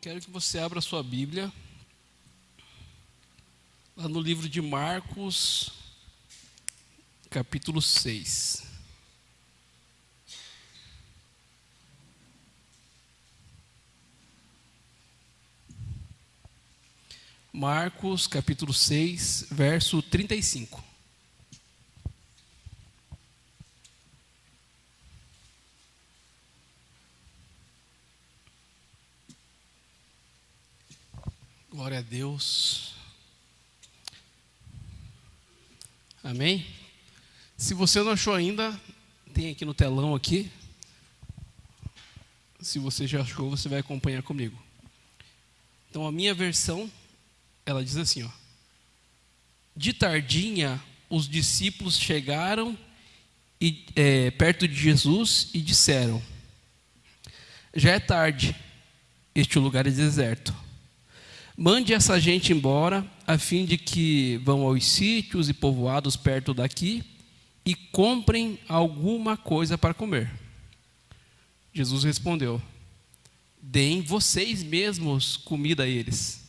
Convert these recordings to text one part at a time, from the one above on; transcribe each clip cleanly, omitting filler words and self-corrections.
quero que você abra sua Bíblia lá no livro de Marcos, capítulo 6. Marcos, capítulo 6, verso 35. Glória a Deus. Amém? Se você não achou ainda, tem aqui no telão aqui. Se você já achou, você vai acompanhar comigo. Então a minha versão, ela diz assim, ó: de tardinha, os discípulos chegaram perto de Jesus e disseram: já é tarde, este lugar é deserto. Mande essa gente embora, a fim de que vão aos sítios e povoados perto daqui e comprem alguma coisa para comer. Jesus respondeu: deem vocês mesmos comida a eles.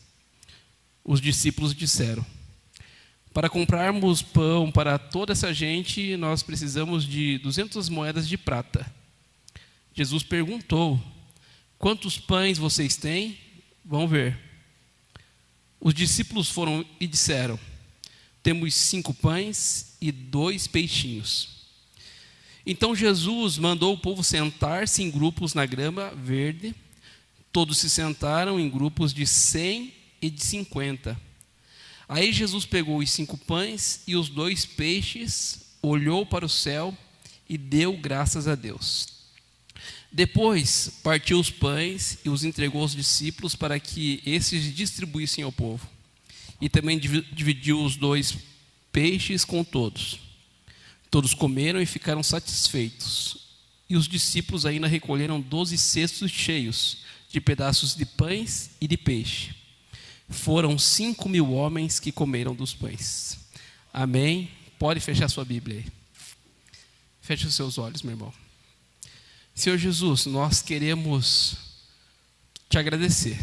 Os discípulos disseram: para comprarmos pão para toda essa gente, nós precisamos de 200 moedas de prata. Jesus perguntou: quantos pães vocês têm? Vão ver. Os discípulos foram e disseram: temos 5 pães e 2 peixinhos. Então Jesus mandou o povo sentar-se em grupos na grama verde. Todos se sentaram em grupos de 100 e de 50. Aí Jesus pegou os 5 pães e os 2 peixes, olhou para o céu e deu graças a Deus. Depois partiu os pães e os entregou aos discípulos para que esses distribuíssem ao povo. E também dividiu os 2 peixes com todos. Todos comeram e ficaram satisfeitos. E os discípulos ainda recolheram 12 cestos cheios de pedaços de pães e de peixe. Foram 5.000 homens que comeram dos pães. Amém? Pode fechar sua Bíblia aí. Feche os seus olhos, meu irmão. Senhor Jesus, nós queremos te agradecer.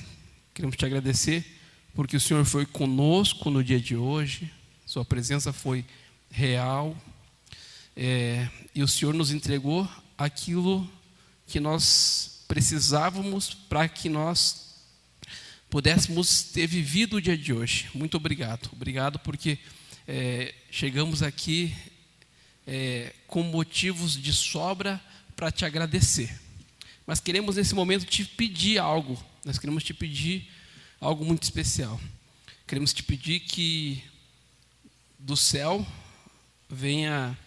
Queremos te agradecer porque o Senhor foi conosco no dia de hoje. Sua presença foi real. E o Senhor nos entregou aquilo que nós precisávamos para que nós pudéssemos ter vivido o dia de hoje. Muito obrigado. Obrigado porque chegamos aqui com motivos de sobra para te agradecer. Mas queremos nesse momento te pedir algo. Nós queremos te pedir algo muito especial. Queremos te pedir que do céu venha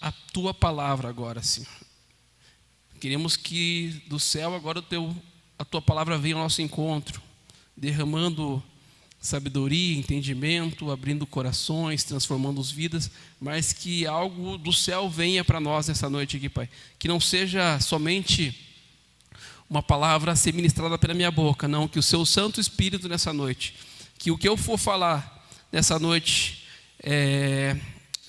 a tua palavra agora, Senhor. Queremos que do céu agora a tua palavra venha ao nosso encontro, derramando sabedoria, entendimento, abrindo corações, transformando as vidas, mas que algo do céu venha para nós nessa noite aqui, Pai. Que não seja somente uma palavra a ser ministrada pela minha boca, não, que o seu Santo Espírito nessa noite, que o que eu for falar nessa noite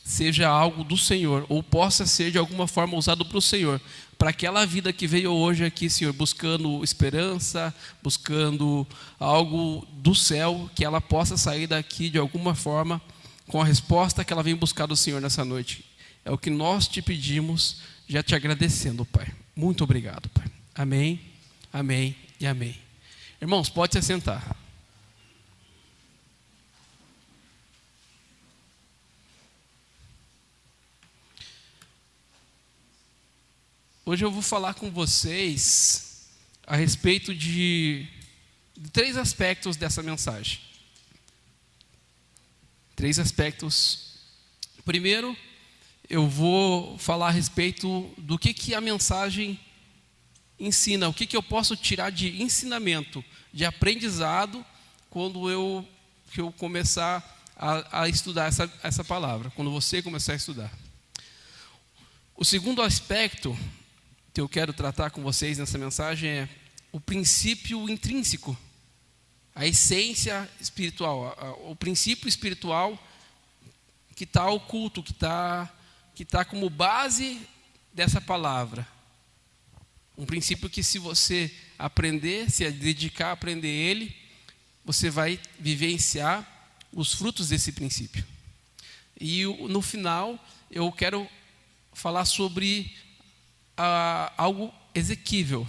seja algo do Senhor, ou possa ser de alguma forma usado para o Senhor, para aquela vida que veio hoje aqui, Senhor, buscando esperança, buscando algo do céu, que ela possa sair daqui de alguma forma com a resposta que ela vem buscar do Senhor nessa noite. É o que nós te pedimos, já te agradecendo, Pai. Muito obrigado, Pai. Amém, amém e amém. Irmãos, pode se assentar. Hoje eu vou falar com vocês a respeito de 3 aspectos dessa mensagem. 3 aspectos. Primeiro, eu vou falar a respeito do que a mensagem ensina, o que eu posso tirar de ensinamento, de aprendizado, quando eu começar a estudar essa palavra, quando você começar a estudar. O segundo aspecto que eu quero tratar com vocês nessa mensagem é o princípio intrínseco, a essência espiritual, o princípio espiritual que está oculto, que está como base dessa palavra. Um princípio que, se você aprender, se dedicar a aprender ele, você vai vivenciar os frutos desse princípio. E no final, eu quero falar sobre algo exequível.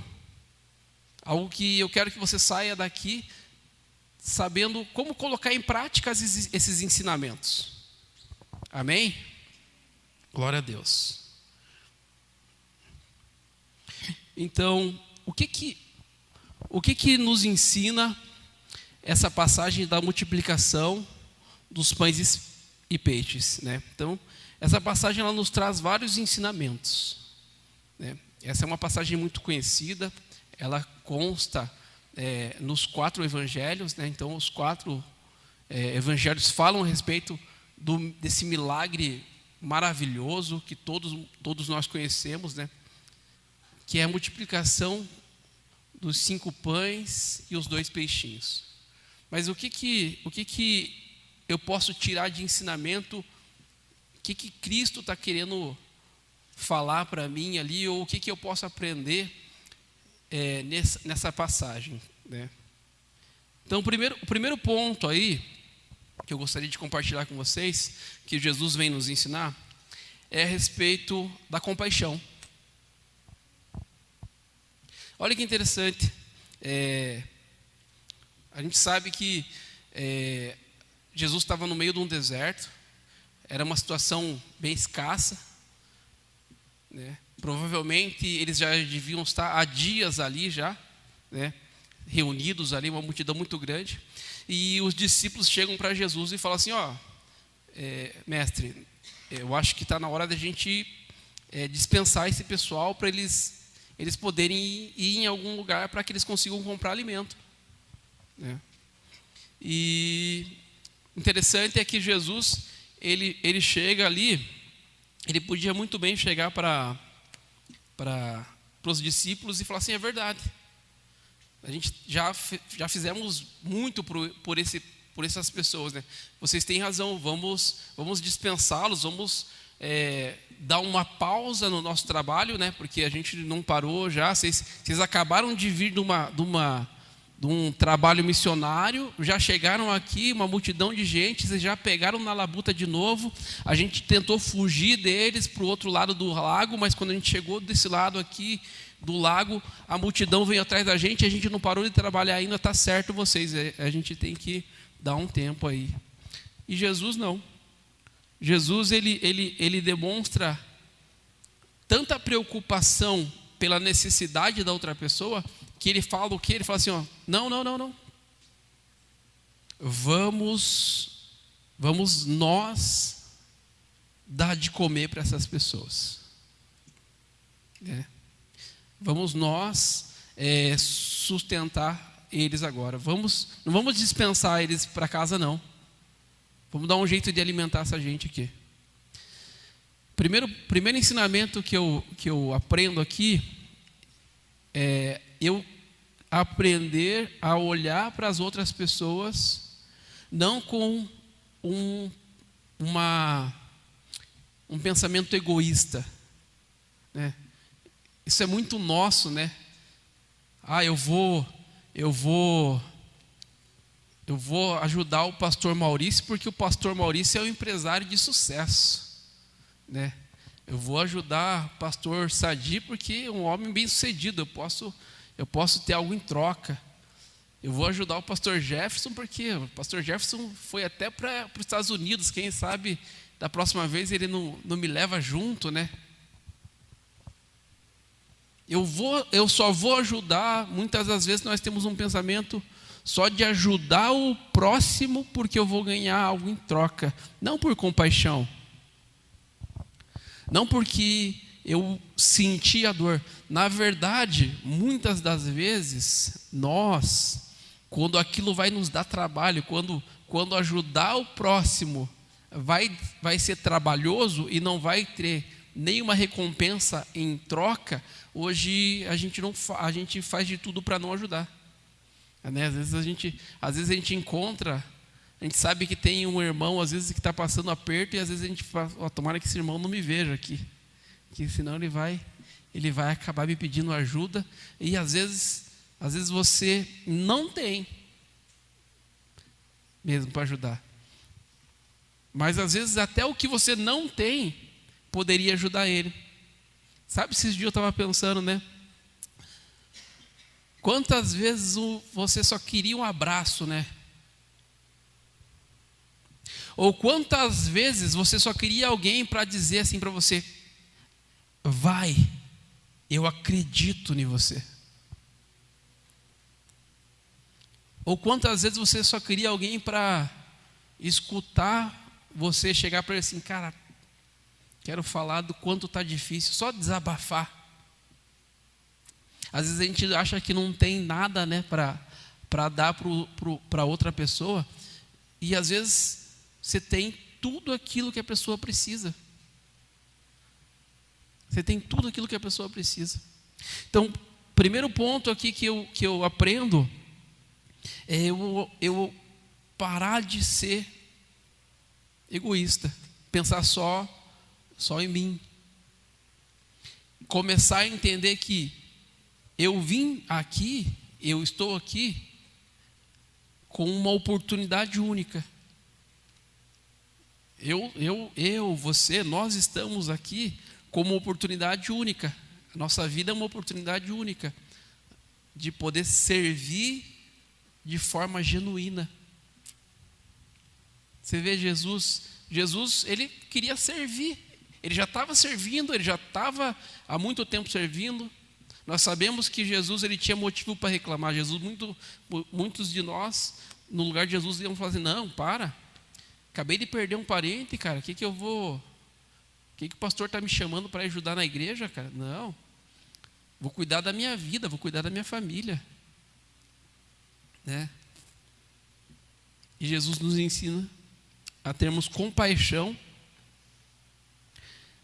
Algo que eu quero que você saia daqui sabendo como colocar em prática esses ensinamentos. Amém? Glória a Deus. Então, o que nos ensina essa passagem da multiplicação dos pães e peixes, né? Então, essa passagem ela nos traz vários ensinamentos, né? Essa é uma passagem muito conhecida, ela consta nos 4 evangelhos, né? Então, os 4 evangelhos falam a respeito desse milagre maravilhoso que todos nós conhecemos, né? Que é a multiplicação dos 5 pães e os 2 peixinhos. Mas o que eu posso tirar de ensinamento? O que Cristo está querendo falar para mim ali? Ou o que eu posso aprender nessa passagem, né? Então, o primeiro ponto aí, que eu gostaria de compartilhar com vocês, que Jesus vem nos ensinar, é a respeito da compaixão. Olha que interessante, a gente sabe que Jesus estava no meio de um deserto, era uma situação bem escassa, né? Provavelmente eles já deviam estar há dias ali já, né? Reunidos ali, uma multidão muito grande, e os discípulos chegam para Jesus e falam assim: mestre, eu acho que está na hora da gente dispensar esse pessoal para eles poderem ir em algum lugar para que eles consigam comprar alimento, né? E interessante é que Jesus, ele chega ali, ele podia muito bem chegar para os discípulos e falar assim: é verdade, a gente já fizemos muito por essas pessoas, né? Vocês têm razão, vamos dispensá-los, vamos dar uma pausa no nosso trabalho, né? Porque a gente não parou já. Vocês acabaram de vir de um trabalho missionário, já chegaram aqui, uma multidão de gente, vocês já pegaram na labuta de novo. A gente tentou fugir deles para o outro lado do lago, mas quando a gente chegou desse lado aqui do lago, a multidão veio atrás da gente, a gente não parou de trabalhar ainda. Está certo vocês, a gente tem que dar um tempo aí. E Jesus não. Jesus ele demonstra tanta preocupação pela necessidade da outra pessoa, que ele fala o quê? Ele fala assim: não. Vamos nós dar de comer para essas pessoas. Vamos nós sustentar eles agora. Não vamos dispensar eles para casa, não. Vamos dar um jeito de alimentar essa gente aqui. Primeiro ensinamento que eu aprendo aqui é eu aprender a olhar para as outras pessoas não com um pensamento egoísta, né? Isso é muito nosso, né? Eu vou ajudar o pastor Maurício porque o pastor Maurício é um empresário de sucesso, né? Eu vou ajudar o pastor Sadi porque é um homem bem sucedido, eu posso ter algo em troca. Eu vou ajudar o pastor Jefferson porque o pastor Jefferson foi até para os Estados Unidos, quem sabe da próxima vez ele não me leva junto, né? Eu só vou ajudar. Muitas das vezes nós temos um pensamento só de ajudar o próximo porque eu vou ganhar algo em troca, não por compaixão, não porque eu senti a dor. Na verdade, muitas das vezes nós, quando aquilo vai nos dar trabalho, quando ajudar o próximo vai ser trabalhoso e não vai ter nenhuma recompensa em troca, hoje a gente faz de tudo para não ajudar, né? Às vezes a gente encontra, a gente sabe que tem um irmão às vezes que está passando aperto, e às vezes a gente fala: tomara que esse irmão não me veja aqui, que senão ele vai acabar me pedindo ajuda. E às vezes Às vezes você não tem mesmo para ajudar. Mas às vezes até o que você não tem poderia ajudar ele. Sabe, esses dias eu estava pensando, né? Quantas vezes você só queria um abraço, né? Ou quantas vezes você só queria alguém para dizer assim para você: vai, eu acredito em você. Ou quantas vezes você só queria alguém para escutar você chegar para ele assim: cara, quero falar do quanto está difícil, só desabafar. Às vezes a gente acha que não tem nada, né, para dar para outra pessoa, e às vezes você tem tudo aquilo que a pessoa precisa. Você tem tudo aquilo que a pessoa precisa. Então, primeiro ponto aqui que eu aprendo é eu parar de ser egoísta, pensar só em mim. Começar a entender que eu vim aqui, eu estou aqui com uma oportunidade única. Você, nós estamos aqui com uma oportunidade única. A nossa vida é uma oportunidade única de poder servir de forma genuína. Você vê Jesus, ele queria servir. Ele já estava servindo, ele já estava há muito tempo servindo. Nós sabemos que Jesus, ele tinha motivo para reclamar. Muitos de nós, no lugar de Jesus, iam falar assim: não, para. Acabei de perder um parente, cara. O que o pastor está me chamando para ajudar na igreja, cara? Não. Vou cuidar da minha vida, vou cuidar da minha família. Né? E Jesus nos ensina a termos compaixão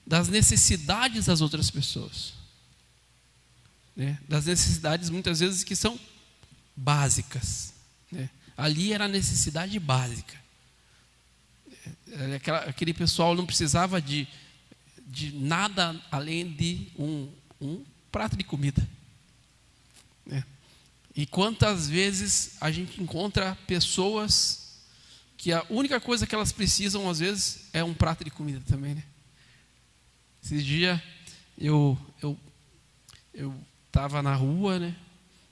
das necessidades das outras pessoas. Né? Das necessidades, muitas vezes, que são básicas. Né? Ali era a necessidade básica. Aquele pessoal não precisava de nada além de um prato de comida. Né? E quantas vezes a gente encontra pessoas que a única coisa que elas precisam, às vezes, é um prato de comida também, né? Esses dias eu estava na rua, né?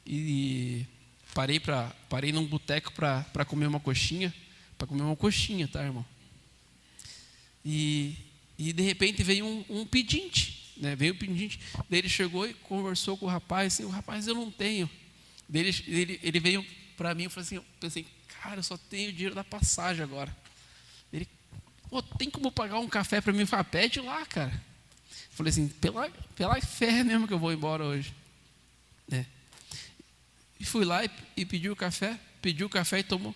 E parei num boteco para comer uma coxinha. Para comer uma coxinha, tá, irmão? E de repente veio um pedinte, né? Veio um pedinte. Daí ele chegou e conversou com o rapaz, assim: o rapaz, eu não tenho. Daí ele veio para mim e falou assim: eu pensei, cara, eu só tenho o dinheiro da passagem agora. Ele: pô, tem como pagar um café para mim? Eu falei: pede lá, cara. Eu falei assim: pela fé mesmo que eu vou embora hoje. Né? E fui lá e pediu o café e tomou.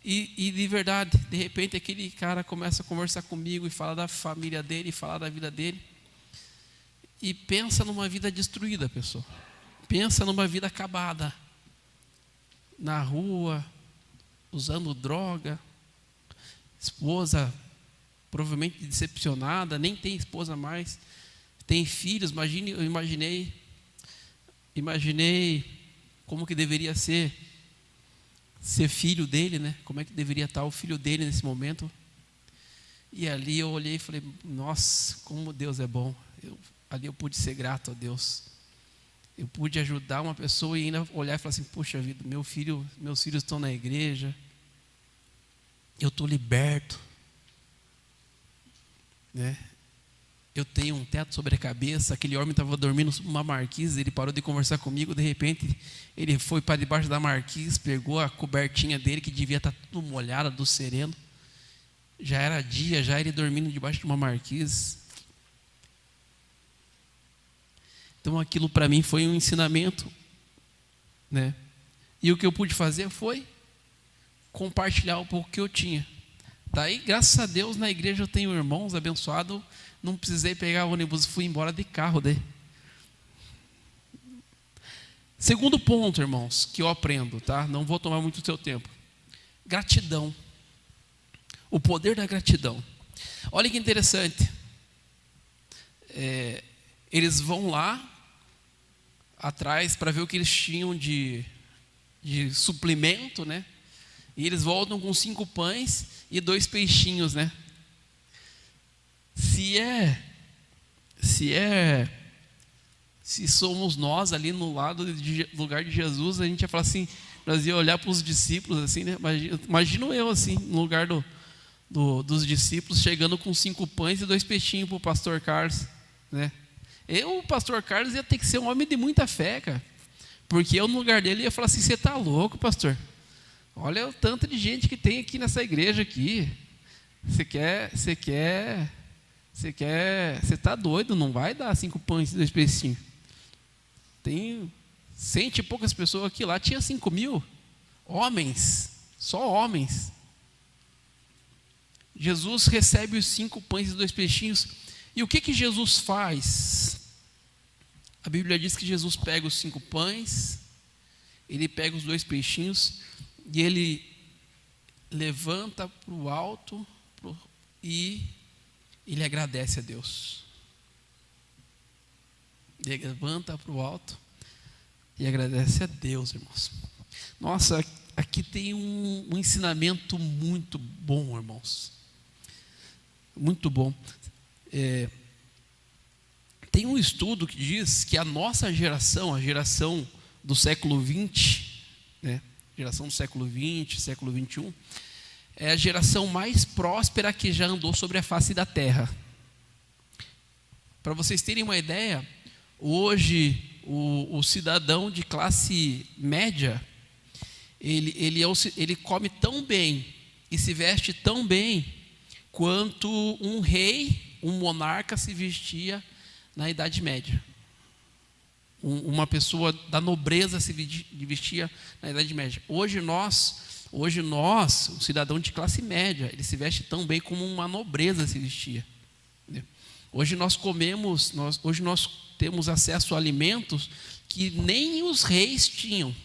E de verdade, de repente aquele cara começa a conversar comigo e fala da família dele, fala da vida dele. E pensa numa vida destruída, pessoal. Pensa numa vida acabada. Na rua, usando droga, esposa provavelmente decepcionada, nem tem esposa mais, tem filhos. Eu imaginei como que deveria ser filho dele, né? Como é que deveria estar o filho dele nesse momento. E ali eu olhei e falei: nossa, como Deus é bom. Ali eu pude ser grato a Deus. Eu pude ajudar uma pessoa e ainda olhar e falar assim: puxa vida, meus filhos estão na igreja, eu estou liberto, né? Eu tenho um teto sobre a cabeça. Aquele homem estava dormindo sob uma marquise, ele parou de conversar comigo, de repente ele foi para debaixo da marquise, pegou a cobertinha dele, que devia estar tudo molhada do sereno. Já era dia, já ele dormindo debaixo de uma marquise. Então aquilo para mim foi um ensinamento, né? E o que eu pude fazer foi compartilhar um pouco que eu tinha. Daí, graças a Deus, na igreja eu tenho irmãos abençoados. Não precisei pegar ônibus, fui embora de carro daí. Segundo ponto, irmãos, que eu aprendo, tá? Não vou tomar muito do seu tempo. Gratidão. O poder da gratidão. Olha que interessante. Eles vão lá, atrás para ver o que eles tinham de suplemento, né? E eles voltam com 5 pães e 2 peixinhos, né? Se somos nós ali no lugar de Jesus, a gente ia falar assim, nós ia olhar para os discípulos assim, né? Imagino eu assim, no lugar dos discípulos, chegando com 5 pães e 2 peixinhos para o pastor Carlos, né? O pastor Carlos ia ter que ser um homem de muita fé, cara. Porque eu no lugar dele ia falar assim, você está louco, pastor? Olha o tanto de gente que tem aqui nessa igreja aqui. Você está doido, não vai dar 5 pães e 2 peixinhos. Tem 100 e poucas pessoas aqui, lá tinha 5.000 homens, só homens. Jesus recebe os 5 pães e 2 peixinhos. E o que Jesus faz? A Bíblia diz que Jesus pega os 5 pães, ele pega os 2 peixinhos e ele levanta para o alto e ele agradece a Deus. Ele levanta para o alto e agradece a Deus, irmãos. Nossa, aqui tem um ensinamento muito bom, irmãos. Muito bom. Tem um estudo que diz que a nossa geração, a geração do século XX, né? Geração do século XX, século XXI, é a geração mais próspera que já andou sobre a face da terra. Para vocês terem uma ideia, hoje o cidadão de classe média, ele come tão bem e se veste tão bem quanto um rei, um monarca se vestia na Idade Média. Uma pessoa da nobreza se vestia na Idade Média. Hoje nós, o cidadão de classe média, ele se veste tão bem como uma nobreza se vestia. Hoje nós temos acesso a alimentos que nem os reis tinham,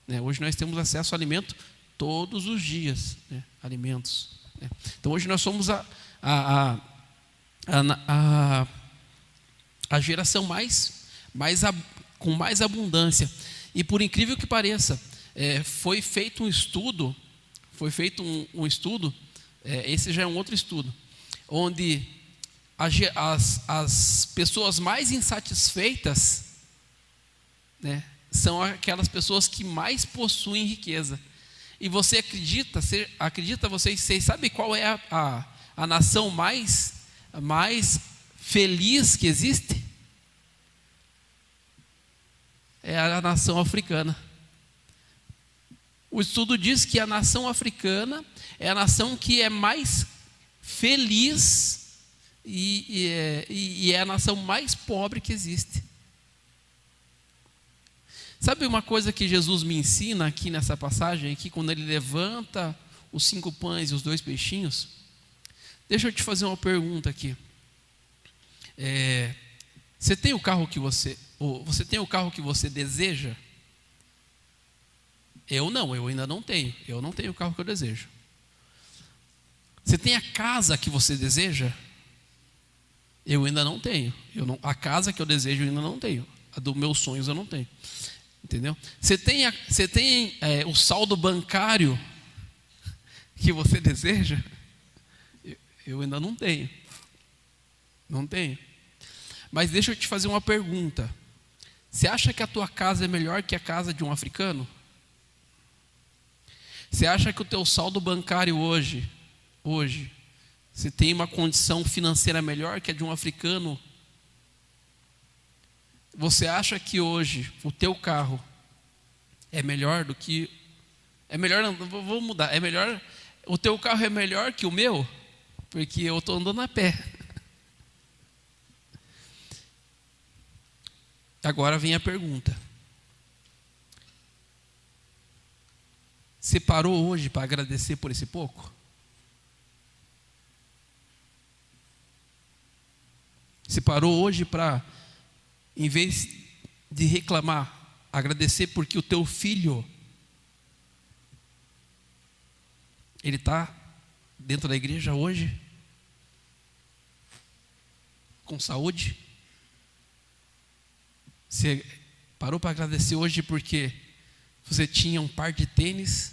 né? Hoje nós temos acesso a alimento todos os dias, né? Alimentos. Né? Então hoje nós somos a geração com mais abundância. E por incrível que pareça, foi feito um estudo, esse já é um outro estudo, onde as pessoas mais insatisfeitas, né, são aquelas pessoas que mais possuem riqueza. E você vocês sabem qual é a nação mais feliz que existe? É a nação africana. O estudo diz que a nação africana é a nação que é mais feliz e é a nação mais pobre que existe. Sabe uma coisa que Jesus me ensina aqui nessa passagem, aqui, quando ele levanta os 5 pães e os 2 peixinhos? Deixa eu te fazer uma pergunta aqui. Você tem o carro que você deseja? Eu ainda não tenho. Eu não tenho o carro que eu desejo. Você tem a casa que você deseja? Eu ainda não tenho. A casa que eu desejo eu ainda não tenho. A dos meus sonhos eu não tenho. Entendeu? Você tem o saldo bancário que você deseja? Eu ainda não tenho. Não tenho. Mas deixa eu te fazer uma pergunta. Você acha que a tua casa é melhor que a casa de um africano? Você acha que o teu saldo bancário hoje, você tem uma condição financeira melhor que a de um africano? Você acha que hoje o teu carro é melhor do que... vou mudar. O teu carro é melhor que o meu? Porque eu estou andando a pé. Agora vem a pergunta. Você parou hoje para agradecer por esse pouco? Você parou hoje para, em vez de reclamar, agradecer porque o teu filho, ele está dentro da igreja hoje, com saúde? Você parou para agradecer hoje porque você tinha um par de tênis,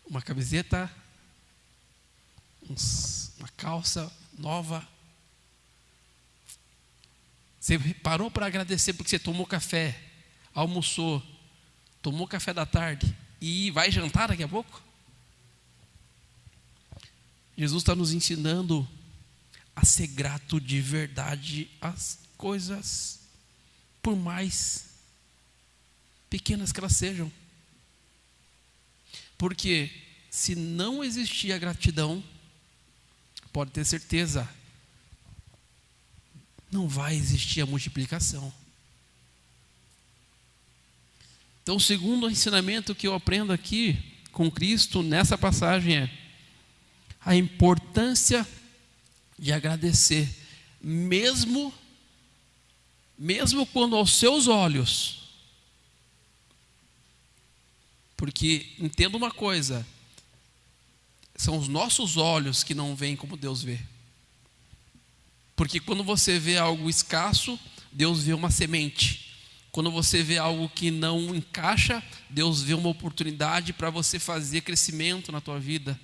uma camiseta, uma calça nova? Você parou para agradecer porque você tomou café, almoçou, tomou café da tarde e vai jantar daqui a pouco? Jesus está nos ensinando a ser grato de verdade às coisas, por mais pequenas que elas sejam. Porque se não existir a gratidão, pode ter certeza, não vai existir a multiplicação. Então, o segundo ensinamento que eu aprendo aqui com Cristo nessa passagem é a importância de agradecer, mesmo quando aos seus olhos, porque entenda uma coisa, são os nossos olhos que não veem como Deus vê. Porque quando você vê algo escasso, Deus vê uma semente. Quando você vê algo que não encaixa, Deus vê uma oportunidade para você fazer crescimento na tua vida.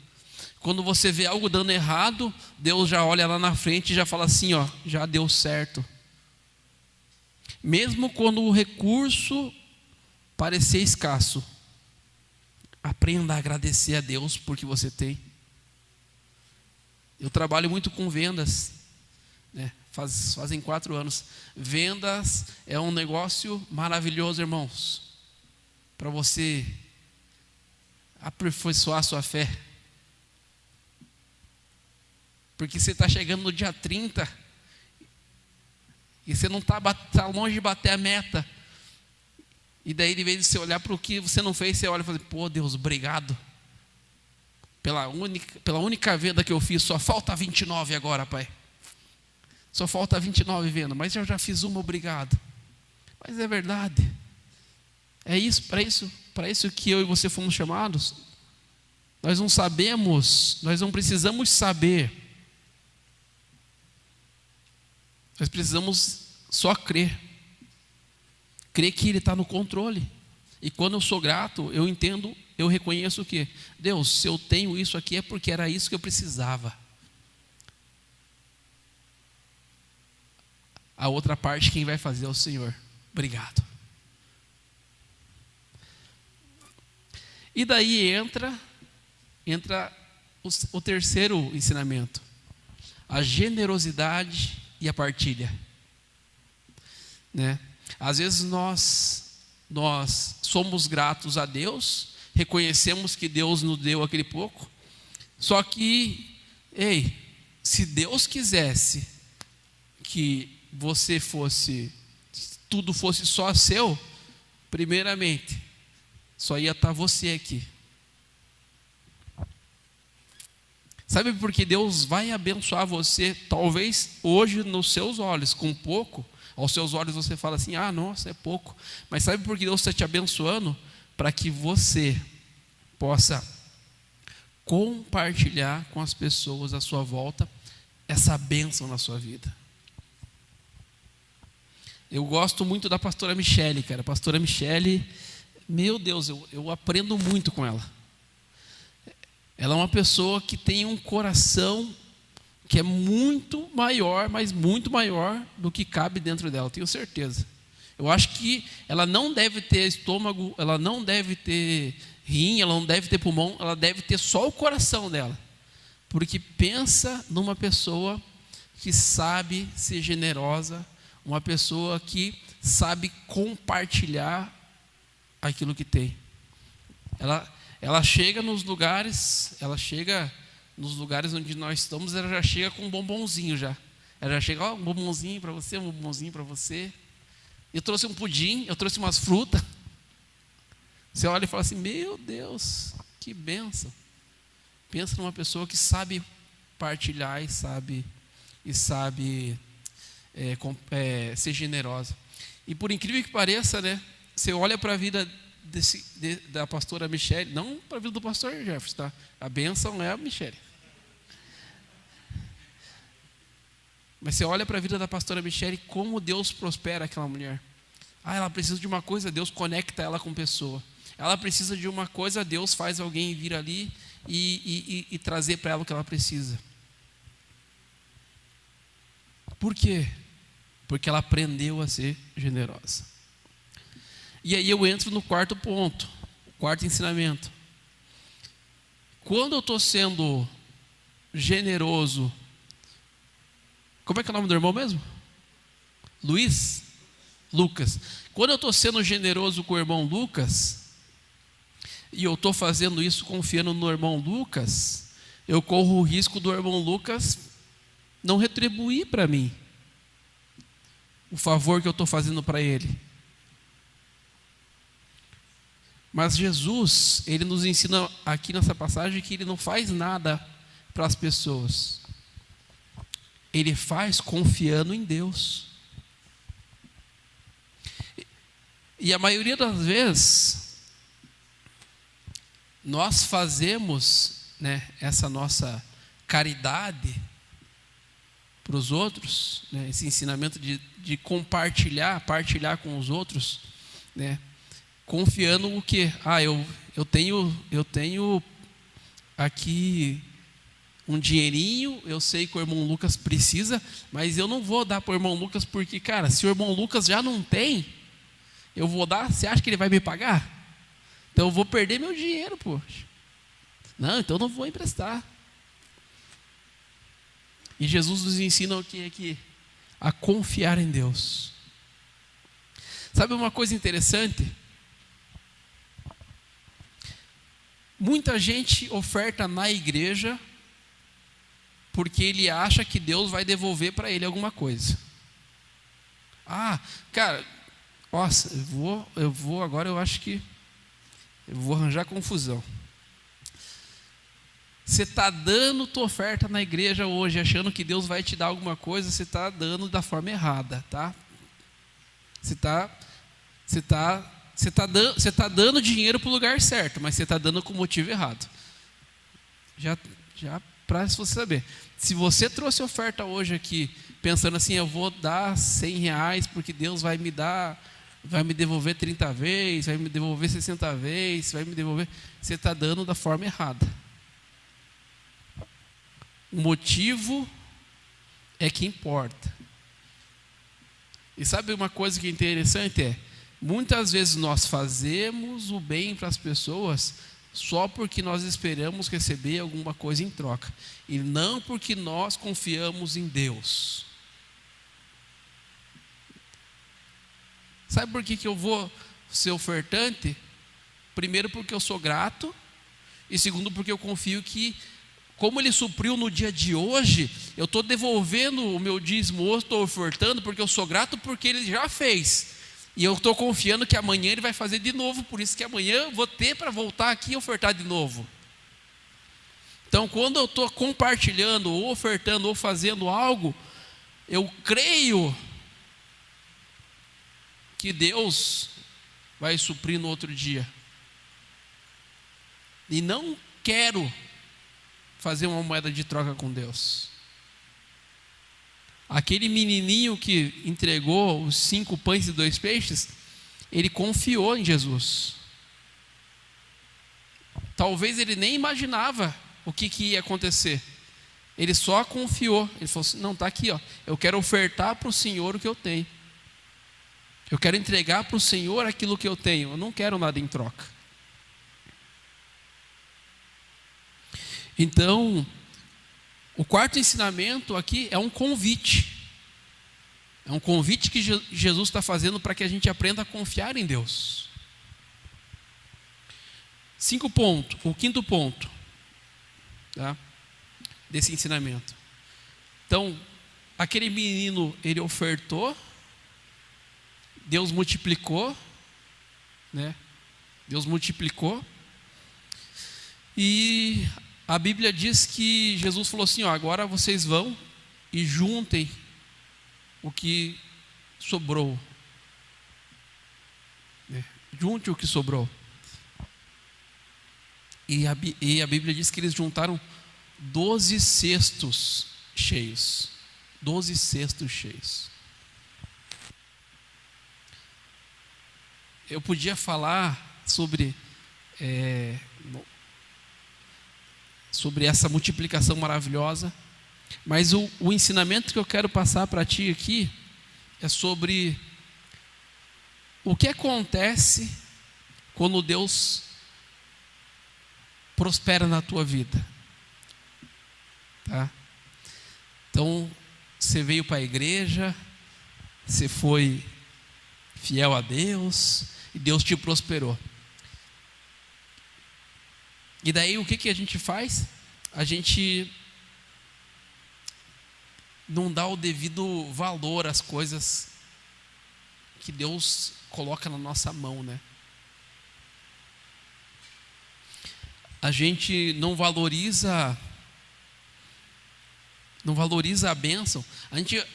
Quando você vê algo dando errado, Deus já olha lá na frente e já fala assim, ó, já deu certo. Mesmo quando o recurso parecer escasso, aprenda a agradecer a Deus por que você tem. Eu trabalho muito com vendas, né? Fazem 4 anos. Vendas é um negócio maravilhoso, irmãos, para você aperfeiçoar a sua fé. Porque você está chegando no dia 30 e você não está longe de bater a meta. E daí, de vez de você olhar para o que você não fez, você olha e fala, pô, Deus, obrigado pela única venda que eu fiz. Só falta 29 agora, Pai. Só falta 29 vendas, mas eu já fiz uma, obrigado. Mas é verdade. É isso, para isso que eu e você fomos chamados. Nós não sabemos, nós não precisamos saber. Nós precisamos só crer. Crer que Ele está no controle. E quando eu sou grato, eu entendo, eu reconheço o quê? Deus, se eu tenho isso aqui é porque era isso que eu precisava. A outra parte quem vai fazer é o Senhor. Obrigado. E daí entra o terceiro ensinamento. A generosidade e a partilha. Né? Às vezes nós somos gratos a Deus, reconhecemos que Deus nos deu aquele pouco, só que, se Deus quisesse que tudo fosse só seu, primeiramente, só ia estar você aqui. Sabe por que Deus vai abençoar você, talvez hoje nos seus olhos, com pouco? Aos seus olhos você fala assim, nossa, é pouco. Mas sabe por que Deus está te abençoando? Para que você possa compartilhar com as pessoas à sua volta essa bênção na sua vida. Eu gosto muito da pastora Michele, cara. A pastora Michele, meu Deus, eu aprendo muito com ela. Ela é uma pessoa que tem um coração que é muito maior, mas muito maior do que cabe dentro dela, tenho certeza. Eu acho que ela não deve ter estômago, ela não deve ter rim, ela não deve ter pulmão, ela deve ter só o coração dela. Porque pensa numa pessoa que sabe ser generosa, uma pessoa que sabe compartilhar aquilo que tem. Ela chega nos lugares onde nós estamos, ela já chega com um bombonzinho já. Ela já chega, um bombonzinho para você, um bombonzinho para você. Eu trouxe um pudim, eu trouxe umas frutas. Você olha e fala assim, meu Deus, que bênção. Pensa numa pessoa que sabe partilhar e sabe ser generosa. E por incrível que pareça, né, você olha para a vida da pastora Michele, não para a vida do pastor Jefferson, tá? A bênção é a Michele. Mas você olha para a vida da pastora Michele, como Deus prospera aquela mulher. Ela precisa de uma coisa, Deus conecta ela com pessoa. Ela precisa de uma coisa, Deus faz alguém vir ali e trazer para ela o que ela precisa. Por quê? Porque ela aprendeu a ser generosa. E aí eu entro no quarto ponto, quarto ensinamento. Quando eu estou sendo generoso, como é que é o nome do irmão mesmo? Lucas. Quando eu estou sendo generoso com o irmão Lucas, e eu estou fazendo isso confiando no irmão Lucas, eu corro o risco do irmão Lucas não retribuir para mim o favor que eu estou fazendo para ele. Mas Jesus, ele nos ensina aqui nessa passagem que ele não faz nada para as pessoas. Ele faz confiando em Deus. E a maioria das vezes, nós fazemos, essa nossa caridade para os outros, esse ensinamento de partilhar com os outros, confiando o quê? Eu tenho aqui um dinheirinho, eu sei que o irmão Lucas precisa, mas eu não vou dar para o irmão Lucas porque, cara, se o irmão Lucas já não tem, eu vou dar, você acha que ele vai me pagar? Então eu vou perder meu dinheiro, poxa. Não, então eu não vou emprestar. E Jesus nos ensina o que aqui? A confiar em Deus. Sabe uma coisa interessante? Muita gente oferta na igreja porque ele acha que Deus vai devolver para ele alguma coisa. Cara, nossa, eu vou agora, eu acho que eu vou arranjar confusão. Você está dando tua oferta na igreja hoje, achando que Deus vai te dar alguma coisa, você está dando da forma errada, tá? Você está dando dinheiro para o lugar certo, mas você está dando com o motivo errado. Já para você saber. Se você trouxe oferta hoje aqui, pensando assim, eu vou dar R$100 porque Deus vai me dar, vai me devolver 30 vezes, vai me devolver 60 vezes, vai me devolver. Você está dando da forma errada. O motivo é que importa. E sabe uma coisa que é interessante? Muitas vezes nós fazemos o bem para as pessoas só porque nós esperamos receber alguma coisa em troca, e não porque nós confiamos em Deus. Sabe por que eu vou ser ofertante? Primeiro, porque eu sou grato, e segundo, porque eu confio que, como Ele supriu no dia de hoje, eu estou devolvendo o meu dízimo, estou ofertando porque eu sou grato, porque Ele já fez. E eu estou confiando que amanhã Ele vai fazer de novo, por isso que amanhã eu vou ter para voltar aqui e ofertar de novo. Então, quando eu estou compartilhando, ou ofertando, ou fazendo algo, eu creio que Deus vai suprir no outro dia. E não quero fazer uma moeda de troca com Deus. Aquele menininho que entregou os 5 pães e 2 peixes, ele confiou em Jesus. Talvez ele nem imaginava o que ia acontecer. Ele só confiou. Ele falou assim, não, está aqui, ó. Eu quero ofertar para o Senhor o que eu tenho. Eu quero entregar para o Senhor aquilo que eu tenho. Eu não quero nada em troca. Então, o quarto ensinamento aqui é um convite. É um convite que Jesus está fazendo para que a gente aprenda a confiar em Deus. 5 pontos, o 5º ponto, tá, desse ensinamento. Então, aquele menino, ele ofertou, Deus multiplicou, Deus multiplicou, e a Bíblia diz que Jesus falou assim, agora vocês vão e juntem o que sobrou. Junte o que sobrou. E a Bíblia diz que eles juntaram 12 cestos cheios. 12 cestos cheios. Eu podia falar sobre essa multiplicação maravilhosa, mas o ensinamento que eu quero passar para ti aqui é sobre o que acontece quando Deus prospera na tua vida, tá? Então, você veio para a igreja, você foi fiel a Deus e Deus te prosperou. E daí o que a gente faz? A gente não dá o devido valor às coisas que Deus coloca na nossa mão, né? A gente não valoriza a bênção.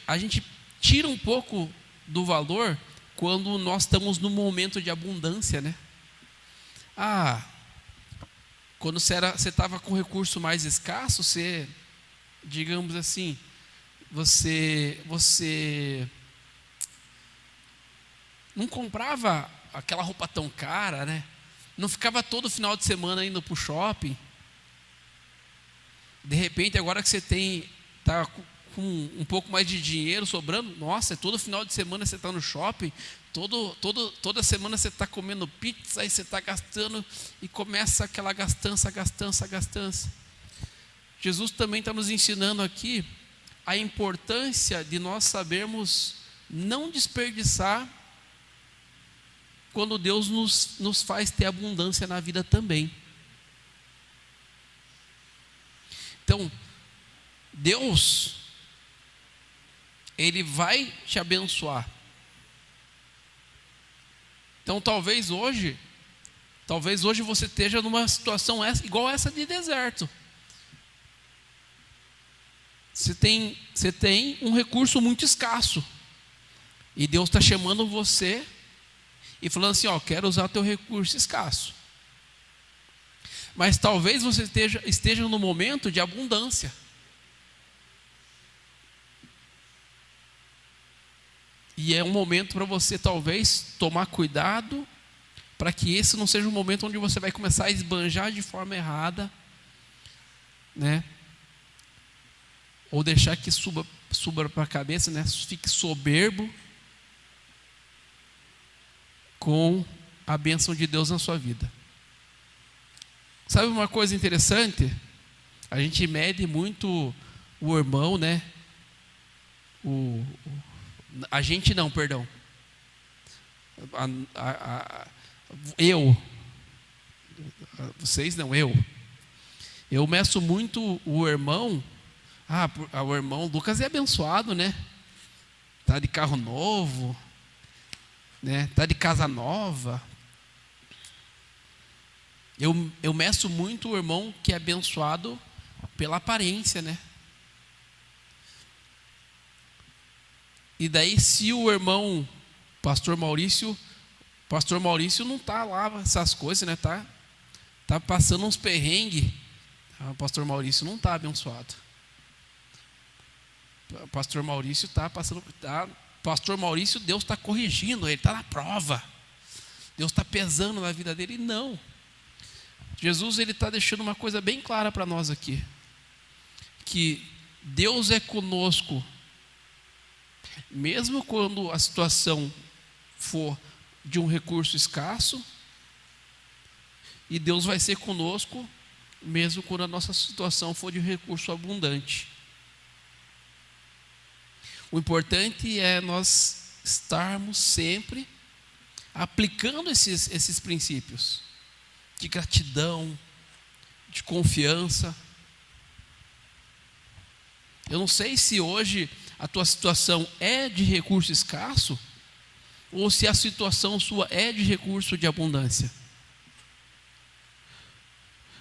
A gente tira um pouco do valor quando nós estamos num momento de abundância, né? Quando você estava com recurso mais escasso, você, digamos assim, você não comprava aquela roupa tão cara, né? Não ficava todo final de semana indo para o shopping. De repente, agora que você está com um pouco mais de dinheiro sobrando, nossa, todo final de semana você está no shopping, toda semana você está comendo pizza, aí você está gastando, e começa aquela gastança. Jesus também está nos ensinando aqui a importância de nós sabermos não desperdiçar quando Deus nos faz ter abundância na vida também. Então, Deus, Ele vai te abençoar. Então, talvez hoje você esteja numa situação igual essa de deserto. Você tem um recurso muito escasso, e Deus está chamando você e falando assim: quero usar teu recurso escasso. Mas talvez você esteja no momento de abundância. E é um momento para você talvez tomar cuidado, para que esse não seja um momento onde você vai começar a esbanjar de forma errada, né? Ou deixar que suba para a cabeça, né? Fique soberbo com a bênção de Deus na sua vida. Sabe uma coisa interessante? A gente mede muito o irmão, né? A gente não, perdão. Vocês não, eu. Eu meço muito o irmão. O irmão Lucas é abençoado, né? Tá de carro novo, né? Tá de casa nova. Eu meço muito o irmão que é abençoado pela aparência, né? E daí, se o irmão Pastor Maurício não está lá essas coisas, né? Tá passando uns perrengues. O Pastor Maurício não está abençoado. O Pastor Maurício está passando. Pastor Maurício, Deus está corrigindo, ele está na prova. Deus está pesando na vida dele. Não. Jesus, ele está deixando uma coisa bem clara para nós aqui, que Deus é conosco, mesmo quando a situação for de um recurso escasso, e Deus vai ser conosco, mesmo quando a nossa situação for de um recurso abundante. O importante é nós estarmos sempre aplicando esses princípios de gratidão, de confiança. Eu não sei se hoje a tua situação é de recurso escasso, ou se a situação sua é de recurso de abundância.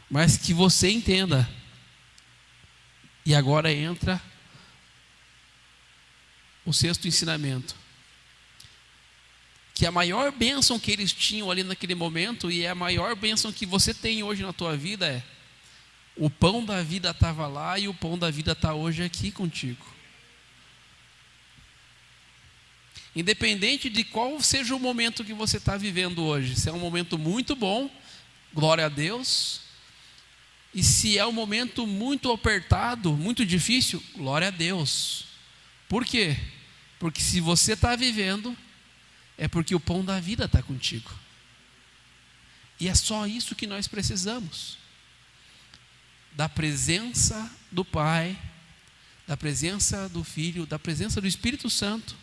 Mas que você entenda, e agora entra o sexto ensinamento, que a maior bênção que eles tinham ali naquele momento, e é a maior bênção que você tem hoje na tua vida, é: o pão da vida estava lá, e o pão da vida está hoje aqui contigo. Independente de qual seja o momento que você está vivendo hoje, se é um momento muito bom, glória a Deus. E se é um momento muito apertado, muito difícil, glória a Deus. Por quê? Porque se você está vivendo, é porque o pão da vida está contigo. E é só isso que nós precisamos. Da presença do Pai, da presença do Filho, da presença do Espírito Santo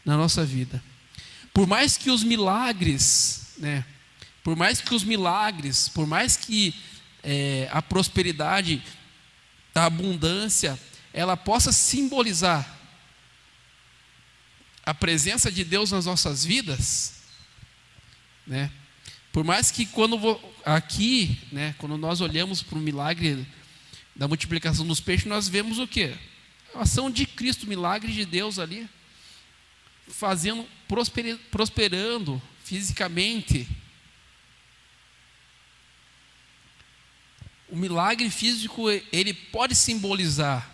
na nossa vida. Por mais que os milagres, por mais que a prosperidade, a abundância, ela possa simbolizar a presença de Deus nas nossas vidas, por mais que quando nós olhamos para o milagre da multiplicação dos peixes, nós vemos o quê? A ação de Cristo, o milagre de Deus ali, prosperando fisicamente. O milagre físico, ele pode simbolizar,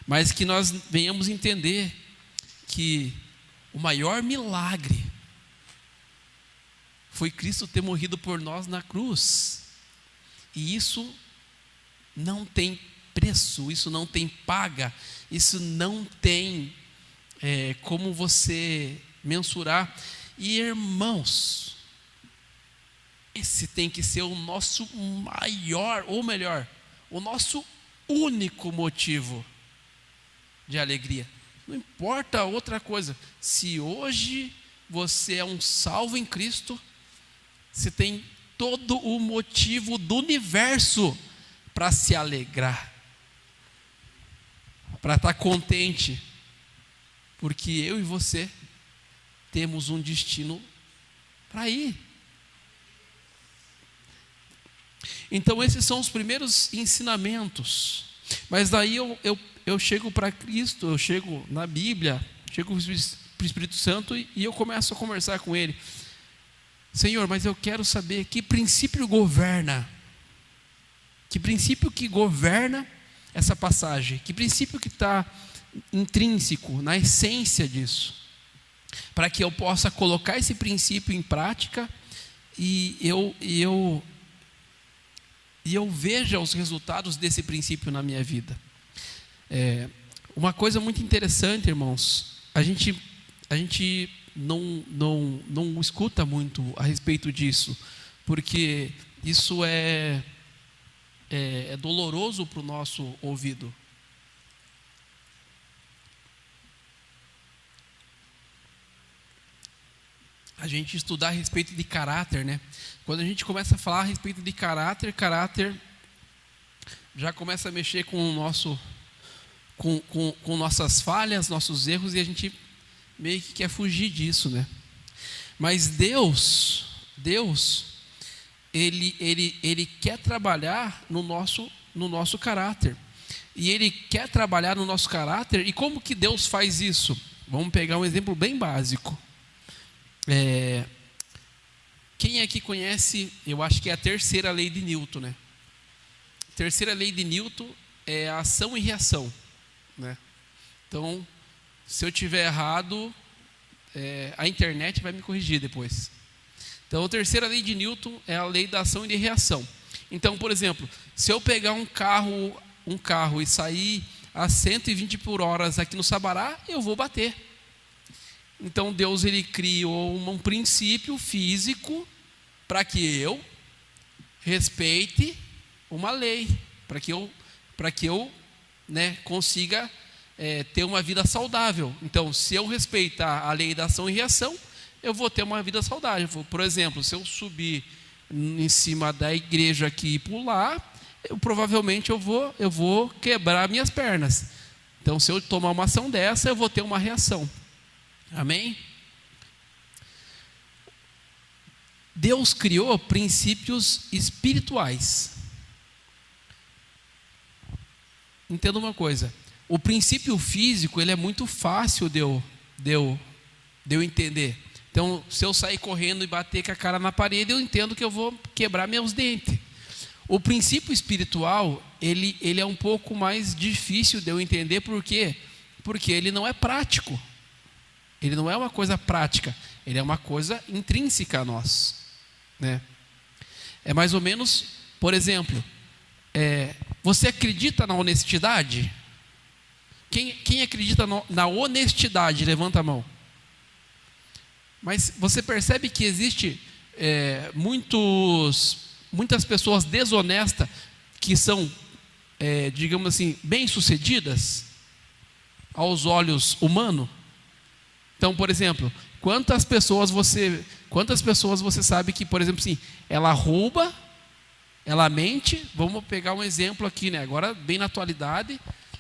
mas que nós venhamos entender que o maior milagre foi Cristo ter morrido por nós na cruz. E isso não tem preço, isso não tem paga, isso não tem como você mensurar. E irmãos, esse tem que ser o nosso maior, ou melhor, o nosso único motivo de alegria. Não importa outra coisa. Se hoje você é um salvo em Cristo, você tem todo o motivo do universo para se alegrar, para estar contente, porque eu e você temos um destino para ir. Então esses são os primeiros ensinamentos. Mas daí eu chego para Cristo, eu chego na Bíblia, chego para o Espírito Santo e eu começo a conversar com Ele. Senhor, mas eu quero saber que princípio governa. Que princípio que governa essa passagem? Que princípio que está intrínseco, na essência disso? Para que eu possa colocar esse princípio em prática e eu veja os resultados desse princípio na minha vida. Uma coisa muito interessante, irmãos, a gente não escuta muito a respeito disso, porque isso é doloroso para o nosso ouvido. A gente estudar a respeito de caráter, Quando a gente começa a falar a respeito de caráter já começa a mexer com o nosso, com nossas falhas, nossos erros, e a gente meio que quer fugir disso, Mas Deus, Ele quer trabalhar no nosso caráter. E Ele quer trabalhar no nosso caráter. E como que Deus faz isso? Vamos pegar um exemplo bem básico. Quem aqui conhece, eu acho que é a terceira lei de Newton, A terceira lei de Newton é a ação e reação, Então, se eu tiver errado, a internet vai me corrigir depois. Então, a terceira lei de Newton é a lei da ação e de reação. Então, por exemplo, se eu pegar um carro e sair a 120 por hora aqui no Sabará, eu vou bater. Então Deus, Ele criou um princípio físico para que eu respeite uma lei, para que eu consiga ter uma vida saudável. Então, se eu respeitar a lei da ação e reação, eu vou ter uma vida saudável. Por exemplo, se eu subir em cima da igreja aqui e pular, provavelmente eu vou quebrar minhas pernas. Então, se eu tomar uma ação dessa, eu vou ter uma reação. Amém? Deus criou princípios espirituais. Entenda uma coisa: o princípio físico, ele é muito fácil de eu entender. Então, se eu sair correndo e bater com a cara na parede, eu entendo que eu vou quebrar meus dentes. O princípio espiritual, ele é um pouco mais difícil de eu entender. Por quê? Porque ele não é prático. Ele não é uma coisa prática, ele é uma coisa intrínseca a nós, né? É mais ou menos, por exemplo, você acredita na honestidade? Quem acredita na honestidade, levanta a mão. Mas você percebe que existe muitas pessoas desonestas que são, digamos assim, bem-sucedidas aos olhos humanos? Então, por exemplo, quantas pessoas você sabe que, por exemplo, assim, ela rouba, ela mente? Vamos pegar um exemplo aqui, né? Agora, bem na atualidade,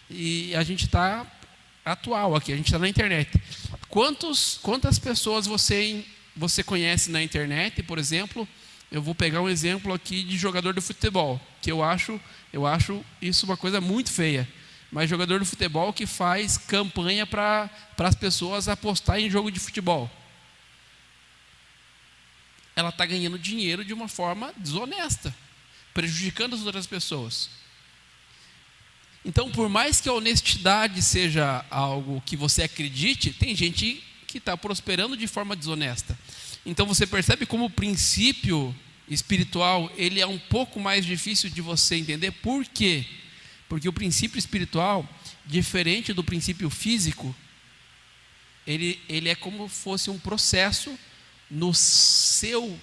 e a gente está atual aqui, a gente está na internet. Quantas pessoas você conhece na internet, por exemplo? Eu vou pegar um exemplo aqui de jogador de futebol, que eu acho isso uma coisa muito feia. Mas jogador de futebol que faz campanha para as pessoas apostarem em jogo de futebol. Ela está ganhando dinheiro de uma forma desonesta, prejudicando as outras pessoas. Então, por mais que a honestidade seja algo que você acredite, tem gente que está prosperando de forma desonesta. Então, você percebe como o princípio espiritual ele é um pouco mais difícil de você entender. Por quê? Porque o princípio espiritual, diferente do princípio físico, ele é como se fosse um processo no seu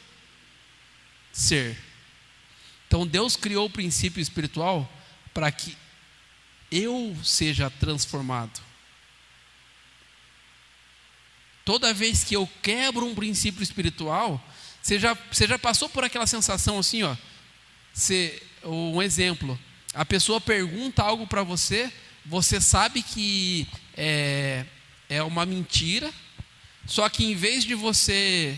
ser. Então Deus criou o princípio espiritual para que eu seja transformado. Toda vez que eu quebro um princípio espiritual, você já passou por aquela sensação assim, ó? Um exemplo. A pessoa pergunta algo para você, você sabe que é uma mentira, só que em vez de você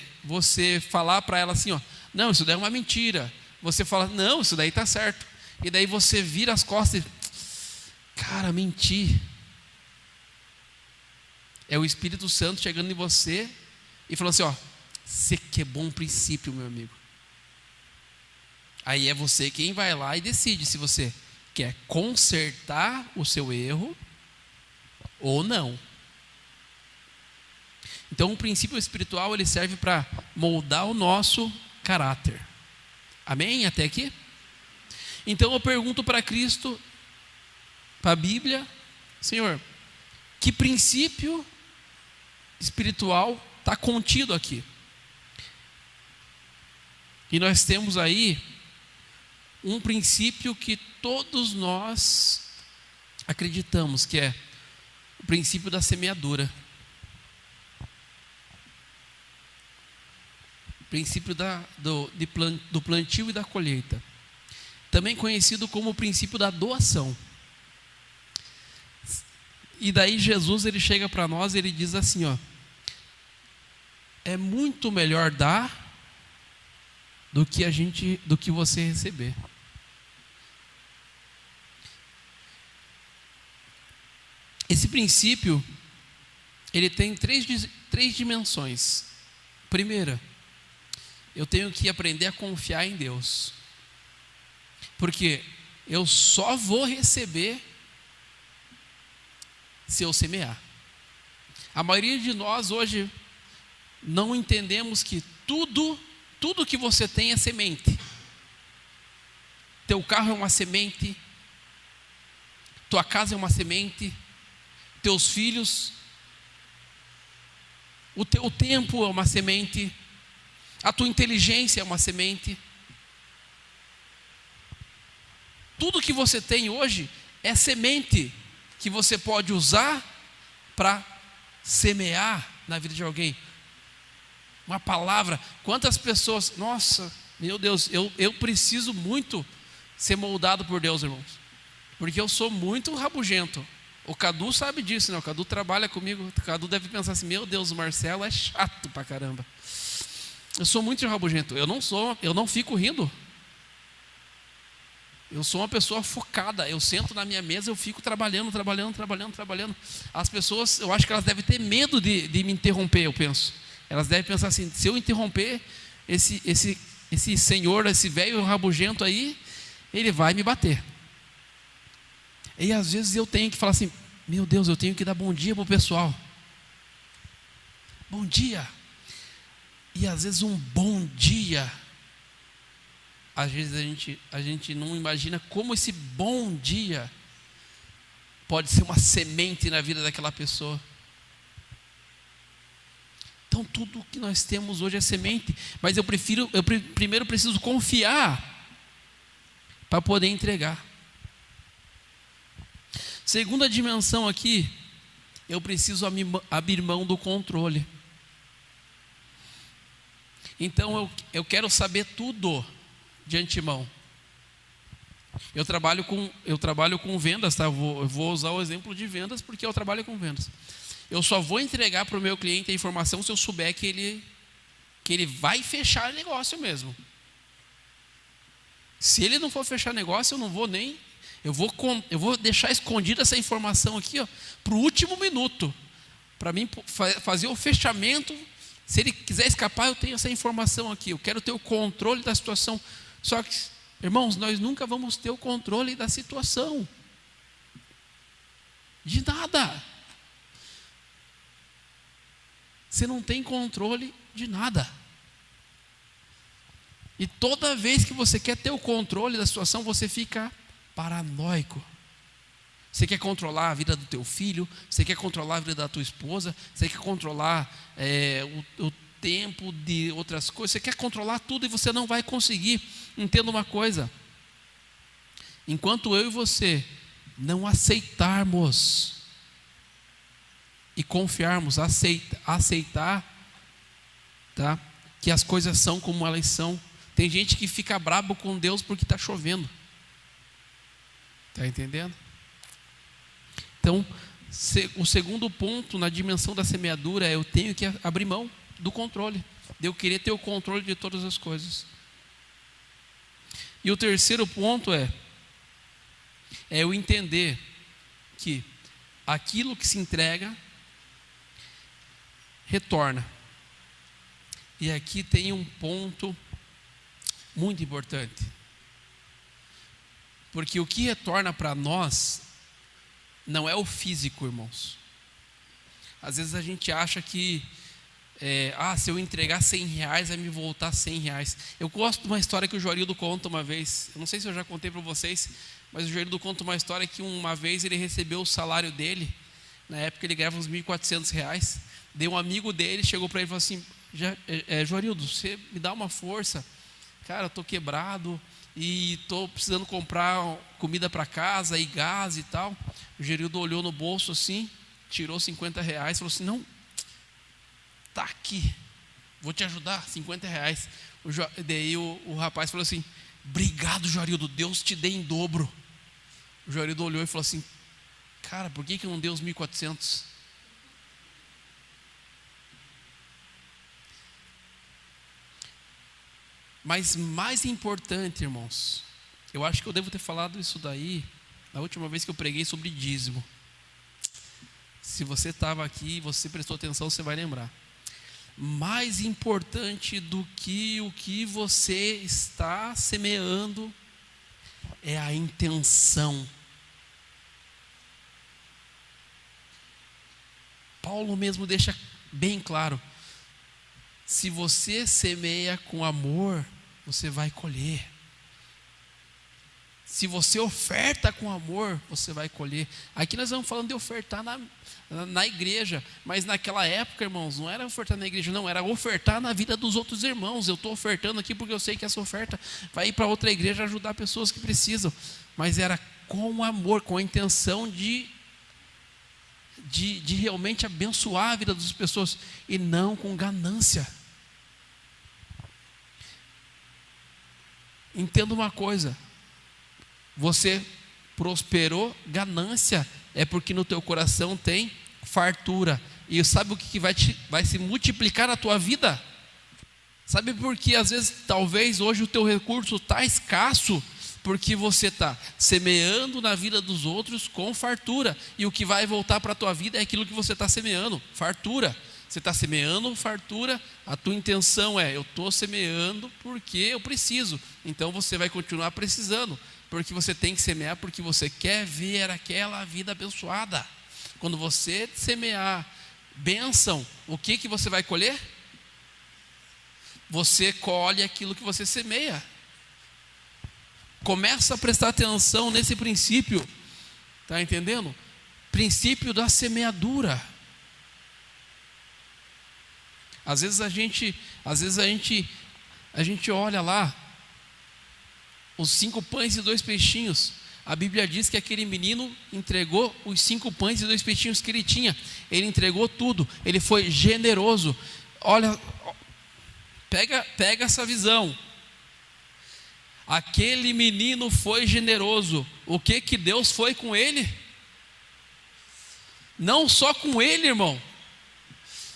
falar para ela assim, ó, não, isso daí é uma mentira, você fala, não, isso daí está certo. E daí você vira as costas e, cara, menti. É o Espírito Santo chegando em você e falando assim, ó, você quebrou um princípio, meu amigo. Aí é você quem vai lá e decide se você quer consertar o seu erro ou não. Então o princípio espiritual ele serve para moldar o nosso caráter. Amém? Até aqui? Então eu pergunto para Cristo, para a Bíblia, Senhor, que princípio espiritual está contido aqui? E nós temos aí um princípio que todos nós acreditamos, que é o princípio da semeadura. O princípio do plantio e da colheita. Também conhecido como o princípio da doação. E daí Jesus ele chega para nós e ele diz assim, ó, é muito melhor dar do que você receber. Esse princípio ele tem três dimensões. Primeira, eu tenho que aprender a confiar em Deus, porque eu só vou receber se eu semear. A maioria de nós hoje não entendemos que tudo que você tem é semente. Teu carro é uma semente, tua casa é uma semente, teus filhos, o teu tempo é uma semente, a tua inteligência é uma semente. Tudo que você tem hoje é semente que você pode usar para semear na vida de alguém. Uma palavra. Quantas pessoas, nossa, meu Deus, eu preciso muito ser moldado por Deus, irmãos, porque eu sou muito rabugento. O Cadu sabe disso, né? O Cadu trabalha comigo. O Cadu deve pensar assim, meu Deus, o Marcelo é chato pra caramba. Eu sou muito rabugento. Eu não fico rindo. Eu sou uma pessoa focada. Eu sento na minha mesa, eu fico trabalhando. As pessoas, eu acho que elas devem ter medo de me interromper, eu penso. Elas devem pensar assim, se eu interromper esse senhor, esse velho rabugento aí, ele vai me bater. E às vezes eu tenho que falar assim, meu Deus, eu tenho que dar bom dia pro pessoal. bom dia. E às vezes um bom dia, às vezes a gente não imagina como esse bom dia pode ser uma semente na vida daquela pessoa. Então tudo que nós temos hoje é semente, mas eu primeiro preciso confiar para poder entregar. Segunda dimensão aqui, eu preciso abrir mão do controle. Então eu quero saber tudo de antemão. Eu trabalho com vendas, tá? Eu vou usar o exemplo de vendas porque eu trabalho com vendas. Eu só vou entregar para o meu cliente a informação se eu souber que ele vai fechar negócio mesmo. Se ele não for fechar negócio, eu não vou nem... Eu vou deixar escondida essa informação aqui para o último minuto. Para mim fazer o fechamento. Se ele quiser escapar, eu tenho essa informação aqui. Eu quero ter o controle da situação. Só que, irmãos, nós nunca vamos ter o controle da situação. De nada. Você não tem controle de nada. E toda vez que você quer ter o controle da situação, você fica paranoico. Você quer controlar a vida do teu filho, você quer controlar a vida da tua esposa, você quer controlar o tempo de outras coisas, você quer controlar tudo e você não vai conseguir. Entenda uma coisa: enquanto eu e você não aceitarmos e confiarmos, aceitar, tá? Que as coisas são como elas são. Tem gente que fica brabo com Deus porque está chovendo. Está entendendo? Então, o segundo ponto na dimensão da semeadura é eu tenho que abrir mão do controle. De eu querer ter o controle de todas as coisas. E o terceiro ponto é eu entender que aquilo que se entrega retorna. E aqui tem um ponto muito importante. Porque o que retorna para nós não é o físico, irmãos. Às vezes a gente acha que se eu entregar R$100 vai me voltar R$100. Eu gosto de uma história que o Joarildo conta uma vez. Eu não sei se eu já contei para vocês, mas o Joarildo conta uma história que uma vez ele recebeu o salário dele. Na época ele ganhava uns R$1.400. Daí um amigo dele chegou para ele e falou assim: Joarildo, você me dá uma força? Cara, eu estou quebrado e estou precisando comprar comida para casa e gás e tal. O Joarildo olhou no bolso assim, tirou R$50 e falou assim: não, tá aqui, vou te ajudar, R$50. Daí o rapaz falou assim: obrigado, Joarildo, Deus te dê em dobro. O Joarildo olhou e falou assim: cara, por que não deu os 1.400? Mas mais importante, irmãos, eu acho que eu devo ter falado isso daí na última vez que eu preguei sobre dízimo. Se você estava aqui, você prestou atenção, você vai lembrar. Mais importante do que o que você está semeando é a intenção. Paulo mesmo deixa bem claro: se você semeia com amor, você vai colher. Se você oferta com amor, você vai colher. Aqui nós estamos falando de ofertar na igreja, mas naquela época, irmãos, não era ofertar na igreja, não, era ofertar na vida dos outros irmãos. Eu estou ofertando aqui porque eu sei que essa oferta vai ir para outra igreja ajudar pessoas que precisam, mas era com amor, com a intenção de realmente abençoar a vida das pessoas e não com ganância. Entenda uma coisa: você prosperou, ganância é porque no teu coração tem fartura. E sabe o que vai se multiplicar na tua vida? Sabe por que às vezes, talvez hoje o teu recurso está escasso? Porque você está semeando na vida dos outros com fartura. E o que vai voltar para a tua vida é aquilo que você está semeando, fartura. Você está semeando fartura, a tua intenção é: eu estou semeando porque eu preciso. Então você vai continuar precisando, porque você tem que semear, porque você quer ver aquela vida abençoada. Quando você semear bênção, o que você vai colher? Você colhe aquilo que você semeia. Começa a prestar atenção nesse princípio, está entendendo? Princípio da semeadura. Às vezes a gente olha lá, os 5 pães e 2 peixinhos. A Bíblia diz que aquele menino entregou os 5 pães e 2 peixinhos que ele tinha. Ele entregou tudo, ele foi generoso. Olha, pega essa visão. Aquele menino foi generoso. O que Deus foi com ele? Não só com ele, irmão.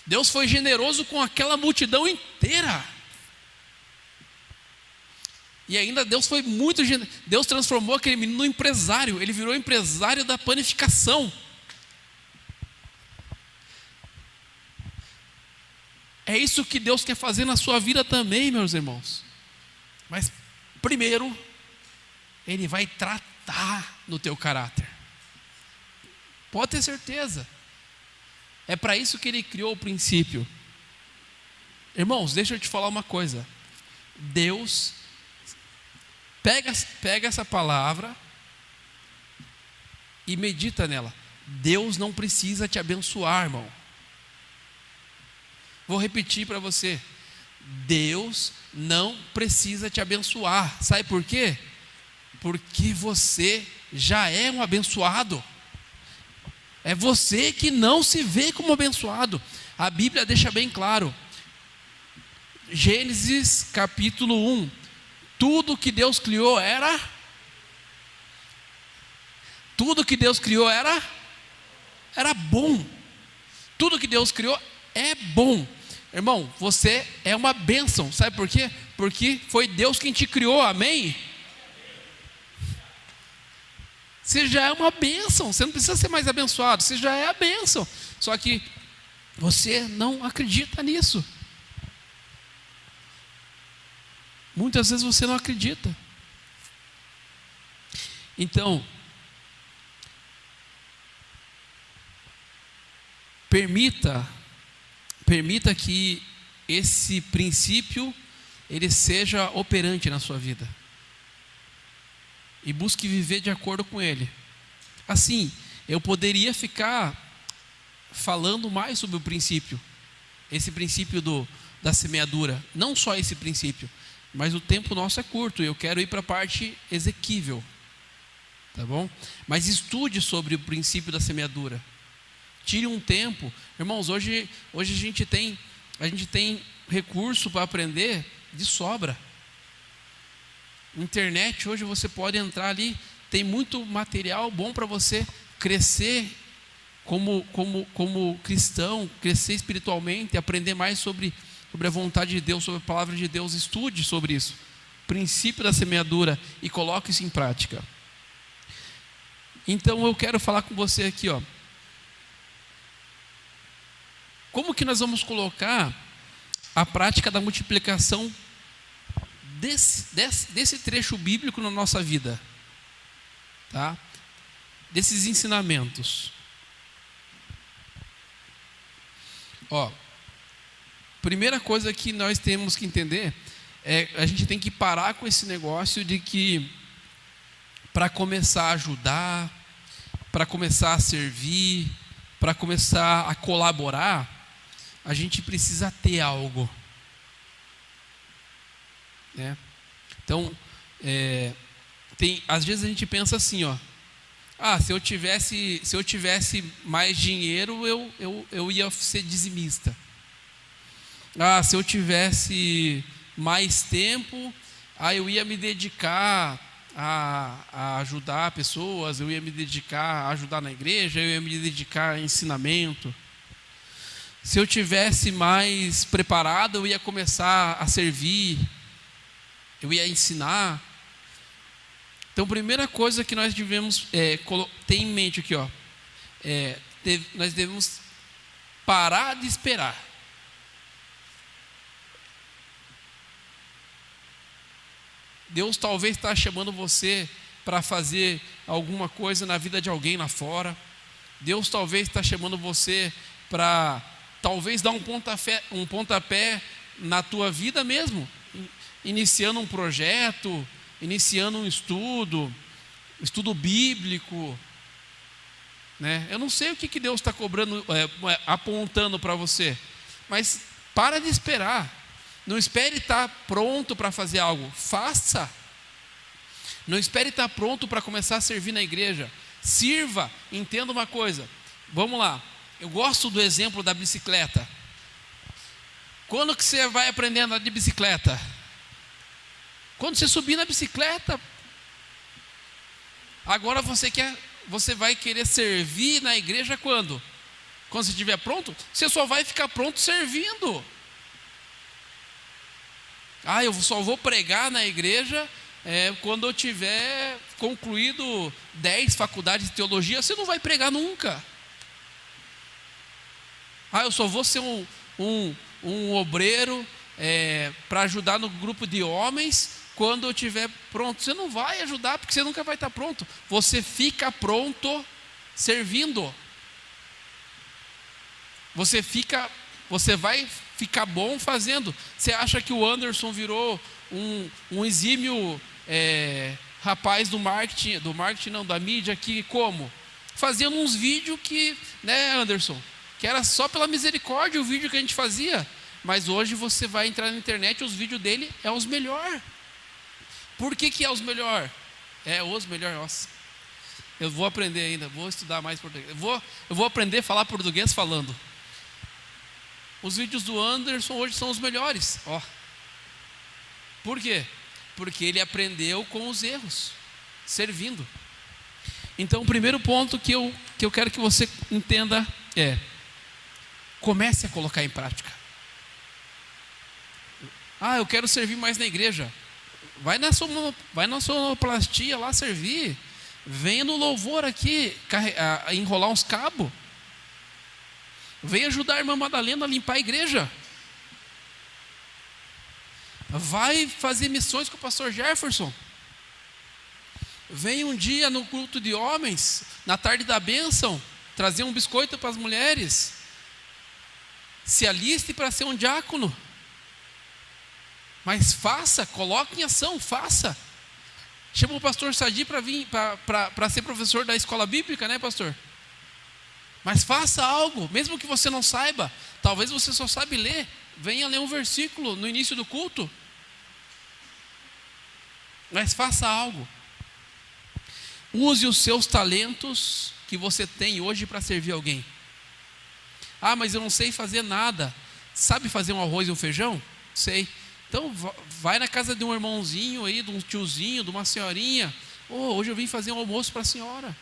Deus foi generoso com aquela multidão inteira. E ainda Deus foi muito generoso. Deus transformou aquele menino num empresário. Ele virou empresário da panificação. É isso que Deus quer fazer na sua vida também, meus irmãos. Mas primeiro, Ele vai tratar no teu caráter. Pode ter certeza. É para isso que Ele criou o princípio. Irmãos, deixa eu te falar uma coisa. Deus, pega essa palavra e medita nela. Deus não precisa te abençoar, irmão. Vou repetir para você. Deus não precisa te abençoar. Sabe por quê? Porque você já é um abençoado. É você que não se vê como abençoado. A Bíblia deixa bem claro. Gênesis capítulo 1. Tudo que Deus criou era bom. Tudo que Deus criou é bom. Irmão, você é uma bênção. Sabe por quê? Porque foi Deus quem te criou, amém? Você já é uma bênção. Você não precisa ser mais abençoado, você já é a bênção. Só que você não acredita nisso. Muitas vezes você não acredita. Então, permita que esse princípio ele seja operante na sua vida. E busque viver de acordo com ele. Assim, eu poderia ficar falando mais sobre o princípio. Esse princípio da semeadura. Não só esse princípio. Mas o tempo nosso é curto. E eu quero ir para a parte exequível. Tá bom? Mas estude sobre o princípio da semeadura. Tire um tempo. Irmãos, hoje a gente tem recurso para aprender de sobra. Internet, hoje você pode entrar ali, tem muito material bom para você crescer como cristão, crescer espiritualmente, aprender mais sobre a vontade de Deus, sobre a palavra de Deus. Estude sobre isso, princípio da semeadura, e coloque isso em prática. Então eu quero falar com você aqui, ó. Como que nós vamos colocar a prática da multiplicação desse trecho bíblico na nossa vida? Tá? Desses ensinamentos. Ó, primeira coisa que nós temos que entender é a gente tem que parar com esse negócio de que para começar a ajudar, para começar a servir, para começar a colaborar, a gente precisa ter algo, né? Então, às vezes a gente pensa assim, ó, se eu tivesse mais dinheiro, eu ia ser dizimista. Se eu tivesse mais tempo, eu ia me dedicar a ajudar pessoas, eu ia me dedicar a ajudar na igreja, eu ia me dedicar a ensinamento. Se eu tivesse mais preparado, eu ia começar a servir, eu ia ensinar. Então, primeira coisa que nós devemos ter em mente aqui, ó, nós devemos parar de esperar. Deus talvez está chamando você para fazer alguma coisa na vida de alguém lá fora. Deus talvez está chamando você para talvez dar um pontapé na tua vida mesmo, iniciando um projeto, iniciando um estudo bíblico, né? Eu não sei o que Deus está cobrando, apontando para você, mas para de esperar. Não espere estar pronto para fazer algo, faça. Não espere estar pronto para começar a servir na igreja, sirva. Entenda uma coisa, vamos lá, eu gosto do exemplo da bicicleta. Quando que você vai aprender a andar de bicicleta? Quando você subir na bicicleta. Agora você vai querer servir na igreja quando? Quando você estiver pronto? Você só vai ficar pronto servindo. Eu só vou pregar na igreja quando eu tiver concluído 10 faculdades de teologia. Você não vai pregar nunca. Eu só vou ser um obreiro para ajudar no grupo de homens quando eu estiver pronto. Você não vai ajudar porque você nunca vai estar pronto. Você fica pronto servindo. Você vai ficar bom fazendo. Você acha que o Anderson virou um exímio rapaz do marketing não, da mídia aqui como? Fazendo uns vídeos que, né, Anderson, que era só pela misericórdia o vídeo que a gente fazia. Mas hoje você vai entrar na internet, os vídeos dele é os melhores. Por que é os melhores? Os melhores, nossa. Eu vou aprender ainda, vou estudar mais português. Eu vou aprender a falar português falando. Os vídeos do Anderson hoje são os melhores. Por quê? Porque ele aprendeu com os erros, servindo. Então o primeiro ponto que eu quero que você entenda comece a colocar em prática. Eu quero servir mais na igreja. Vai na sonoplastia lá servir. Venha no louvor aqui enrolar uns cabos. Venha ajudar a irmã Madalena a limpar a igreja. Vai fazer missões com o pastor Jefferson. Venha um dia no culto de homens, na tarde da bênção, trazer um biscoito para as mulheres. Se aliste para ser um diácono. Mas faça, coloque em ação, faça. Chama o pastor Sadi para vir para ser professor da escola bíblica, né, pastor? Mas faça algo, mesmo que você não saiba. Talvez você só sabe ler. Venha ler um versículo no início do culto. Mas faça algo. Use os seus talentos que você tem hoje para servir alguém. Mas eu não sei fazer nada. Sabe fazer um arroz e um feijão? Sei. Então vai na casa de um irmãozinho aí, de um tiozinho, de uma senhorinha. Hoje eu vim fazer um almoço para a senhora.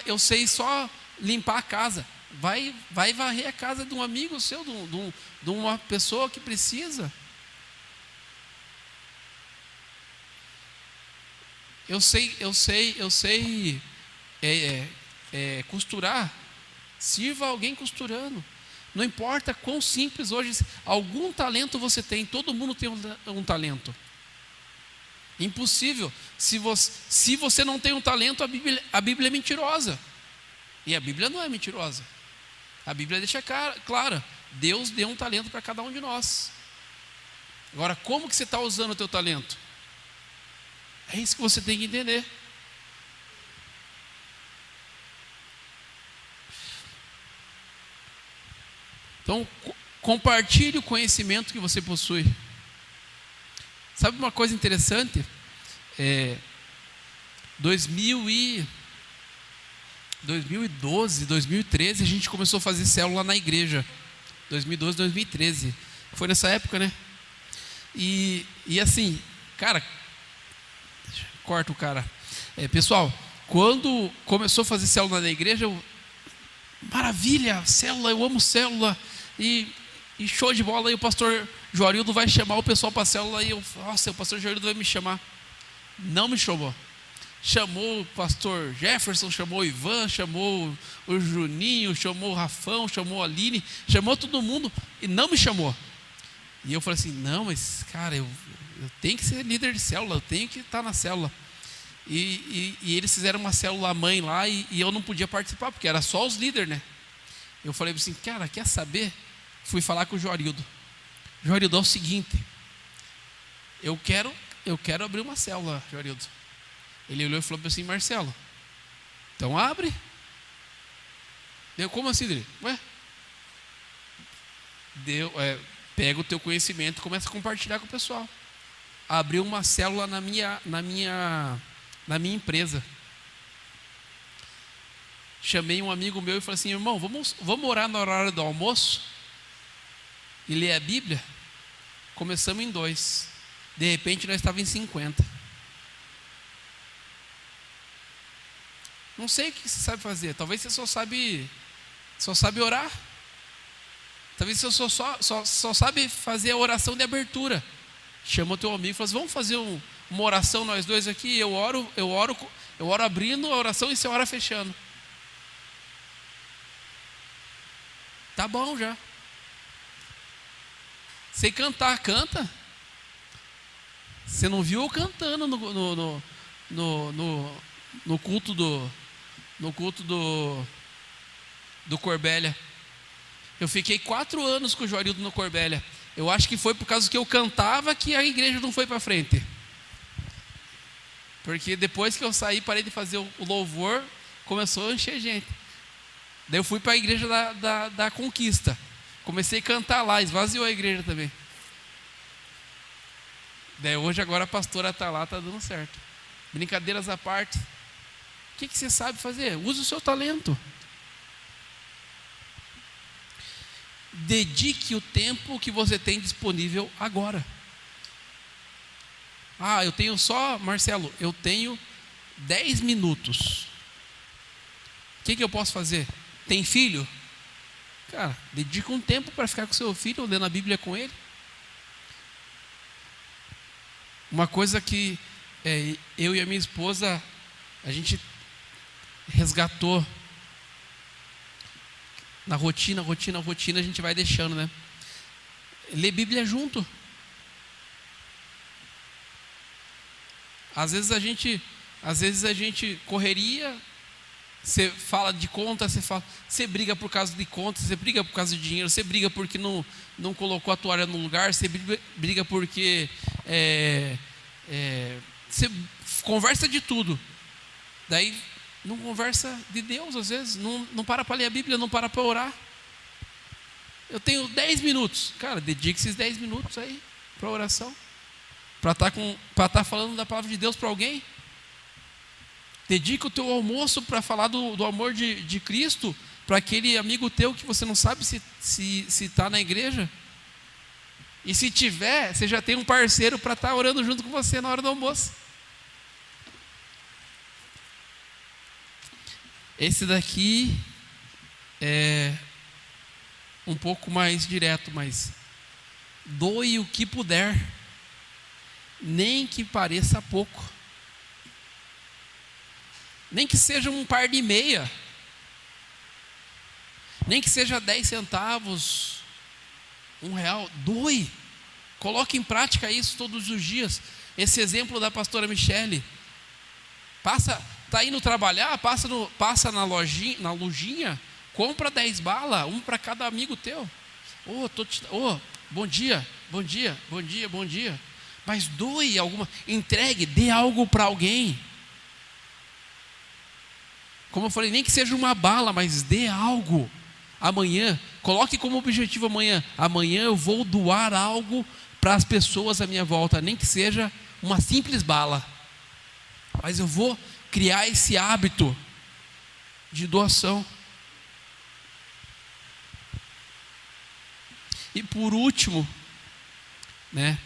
Eu sei só limpar a casa. Vai varrer a casa de um amigo seu, de uma pessoa que precisa. Eu sei costurar. Sirva alguém costurando. Não importa quão simples hoje, algum talento você tem, todo mundo tem um talento. Impossível. Se você não tem um talento, a Bíblia é mentirosa. E a Bíblia não é mentirosa. A Bíblia deixa claro, Deus deu um talento para cada um de nós. Agora, como que você está usando o teu talento? É isso que você tem que entender. Então, compartilhe o conhecimento que você possui. Sabe uma coisa interessante? 2012, 2013, a gente começou a fazer célula na igreja. 2012, 2013. Foi nessa época, né? E assim, cara, corta o cara. Pessoal, quando começou a fazer célula na igreja, maravilha, célula, eu amo célula. E show de bola, aí o pastor Joarildo vai chamar o pessoal para a célula. E o pastor Joarildo vai me chamar. Não me chamou. Chamou o pastor Jefferson, chamou o Ivan, chamou o Juninho, chamou o Rafão, chamou a Aline, chamou todo mundo e não me chamou. E eu falei assim, não, mas cara, eu tenho que ser líder de célula, eu tenho que estar na célula. E eles fizeram uma célula-mãe lá e eu não podia participar, porque era só os líderes, né? Eu falei assim, cara, quer saber? Fui falar com o Joarildo. Joarildo, é o seguinte, eu quero abrir uma célula, Joarildo. Ele olhou e falou assim, Marcelo, então abre. Como assim, dele? Ué? Pega o teu conhecimento e começa a compartilhar com o pessoal. Abriu uma célula na minha empresa. Chamei um amigo meu e falei assim, irmão, vamos orar na hora do almoço e ler a Bíblia? Começamos em 2. De repente nós estávamos em 50. Não sei o que você sabe fazer. Talvez você só sabe orar. Talvez você só sabe fazer a oração de abertura. Chama o teu amigo e fala assim, vamos fazer uma oração nós dois aqui. Eu oro abrindo a oração e você ora fechando. Tá bom já. Sei cantar, canta. Você não viu eu cantando no culto do Corbélia. Eu fiquei 4 anos com o Joarildo no Corbélia. Eu acho que foi por causa que eu cantava que a igreja não foi para frente. Porque depois que eu saí, parei de fazer o louvor, começou a encher gente. Daí eu fui para a igreja da Conquista. Comecei a cantar lá, esvaziou a igreja também. Daí hoje agora a pastora está lá, está dando certo. Brincadeiras à parte. O que você sabe fazer? Use o seu talento. Dedique o tempo que você tem disponível agora. Eu tenho só, Marcelo, eu tenho 10 minutos. O que eu posso fazer? Tem filho? Cara, dedica um tempo para ficar com seu filho, lendo a Bíblia com ele. Uma coisa que eu e a minha esposa, a gente resgatou na rotina, a gente vai deixando, né? Ler Bíblia junto. Às vezes a gente correria, você fala de conta, você briga por causa de conta, você briga por causa de dinheiro, você briga porque não colocou a toalha no lugar, você briga porque você conversa de tudo. Daí não conversa de Deus, às vezes, não para ler a Bíblia, não para orar. Eu tenho 10 minutos. Cara, dedique esses 10 minutos aí para oração. Para estar falando da palavra de Deus para alguém. Dedica o teu almoço para falar do amor de Cristo para aquele amigo teu que você não sabe se está na igreja. E se tiver, você já tem um parceiro para estar orando junto com você na hora do almoço. Esse daqui é um pouco mais direto, mas doe o que puder, nem que pareça pouco, nem que seja um par de meia, nem que seja 10 centavos, R$1, doe, coloque em prática isso todos os dias. Esse exemplo da pastora Michele, está indo trabalhar, passa na lojinha, compra 10 balas, um para cada amigo teu. Bom dia. Mas doe alguma, entregue, dê algo para alguém. Como eu falei, nem que seja uma bala, mas dê algo. Amanhã, coloque como objetivo amanhã eu vou doar algo para as pessoas à minha volta, nem que seja uma simples bala. Mas eu vou criar esse hábito de doação. E por último, né?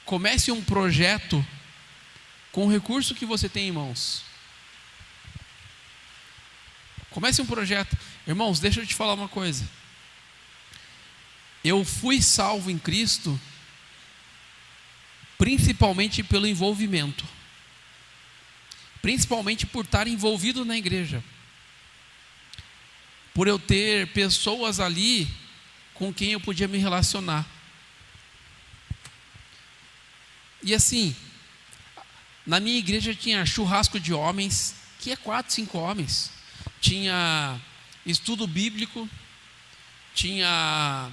Comece um projeto com o recurso que você tem em mãos. Comece um projeto. Irmãos, deixa eu te falar uma coisa. Eu fui salvo em Cristo principalmente pelo envolvimento. Principalmente por estar envolvido na igreja. Por eu ter pessoas ali com quem eu podia me relacionar. E assim, Na minha igreja tinha churrasco de homens, que é 4, 5 homens. Tinha estudo bíblico, tinha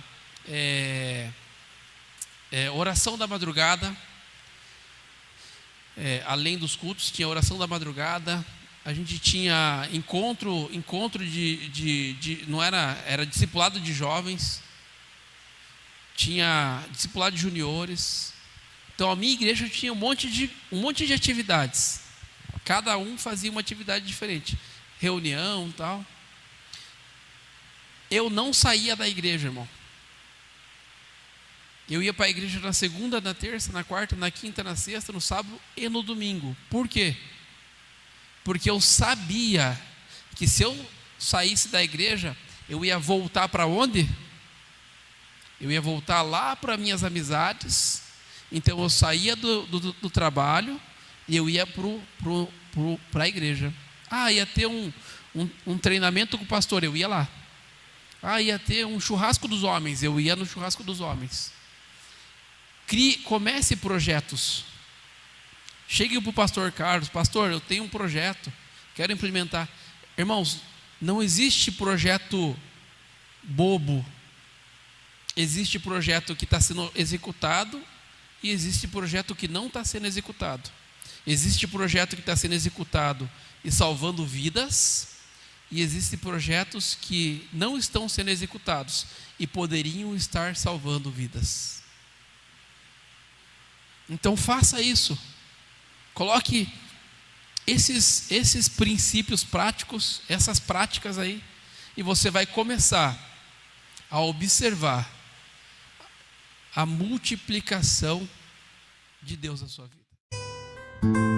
oração da madrugada, além dos cultos, tinha oração da madrugada. A gente tinha encontro não era discipulado de jovens, tinha discipulado de juniores. Então a minha igreja tinha um monte de atividades. Cada um fazia uma atividade diferente, reunião e tal. Eu não saía da igreja, irmão. Eu ia para a igreja na segunda, na terça, na quarta, na quinta, na sexta, no sábado e no domingo. Por quê? Porque eu sabia que se eu saísse da igreja, eu ia voltar para onde? Eu ia voltar lá para minhas amizades. Então eu saía do trabalho e eu ia para a igreja. Ia ter um treinamento com o pastor, eu ia lá. Ia ter um churrasco dos homens, eu ia no churrasco dos homens. Comece projetos. Chegue para o pastor Carlos: pastor, eu tenho um projeto, quero implementar. Irmãos, não existe projeto bobo. Existe projeto que está sendo executado e existe projeto que não está sendo executado. Existe projeto que está sendo executado e salvando vidas, e existem projetos que não estão sendo executados e poderiam estar salvando vidas. Então faça isso. Coloque esses princípios práticos, essas práticas aí, e você vai começar a observar a multiplicação de Deus na sua vida.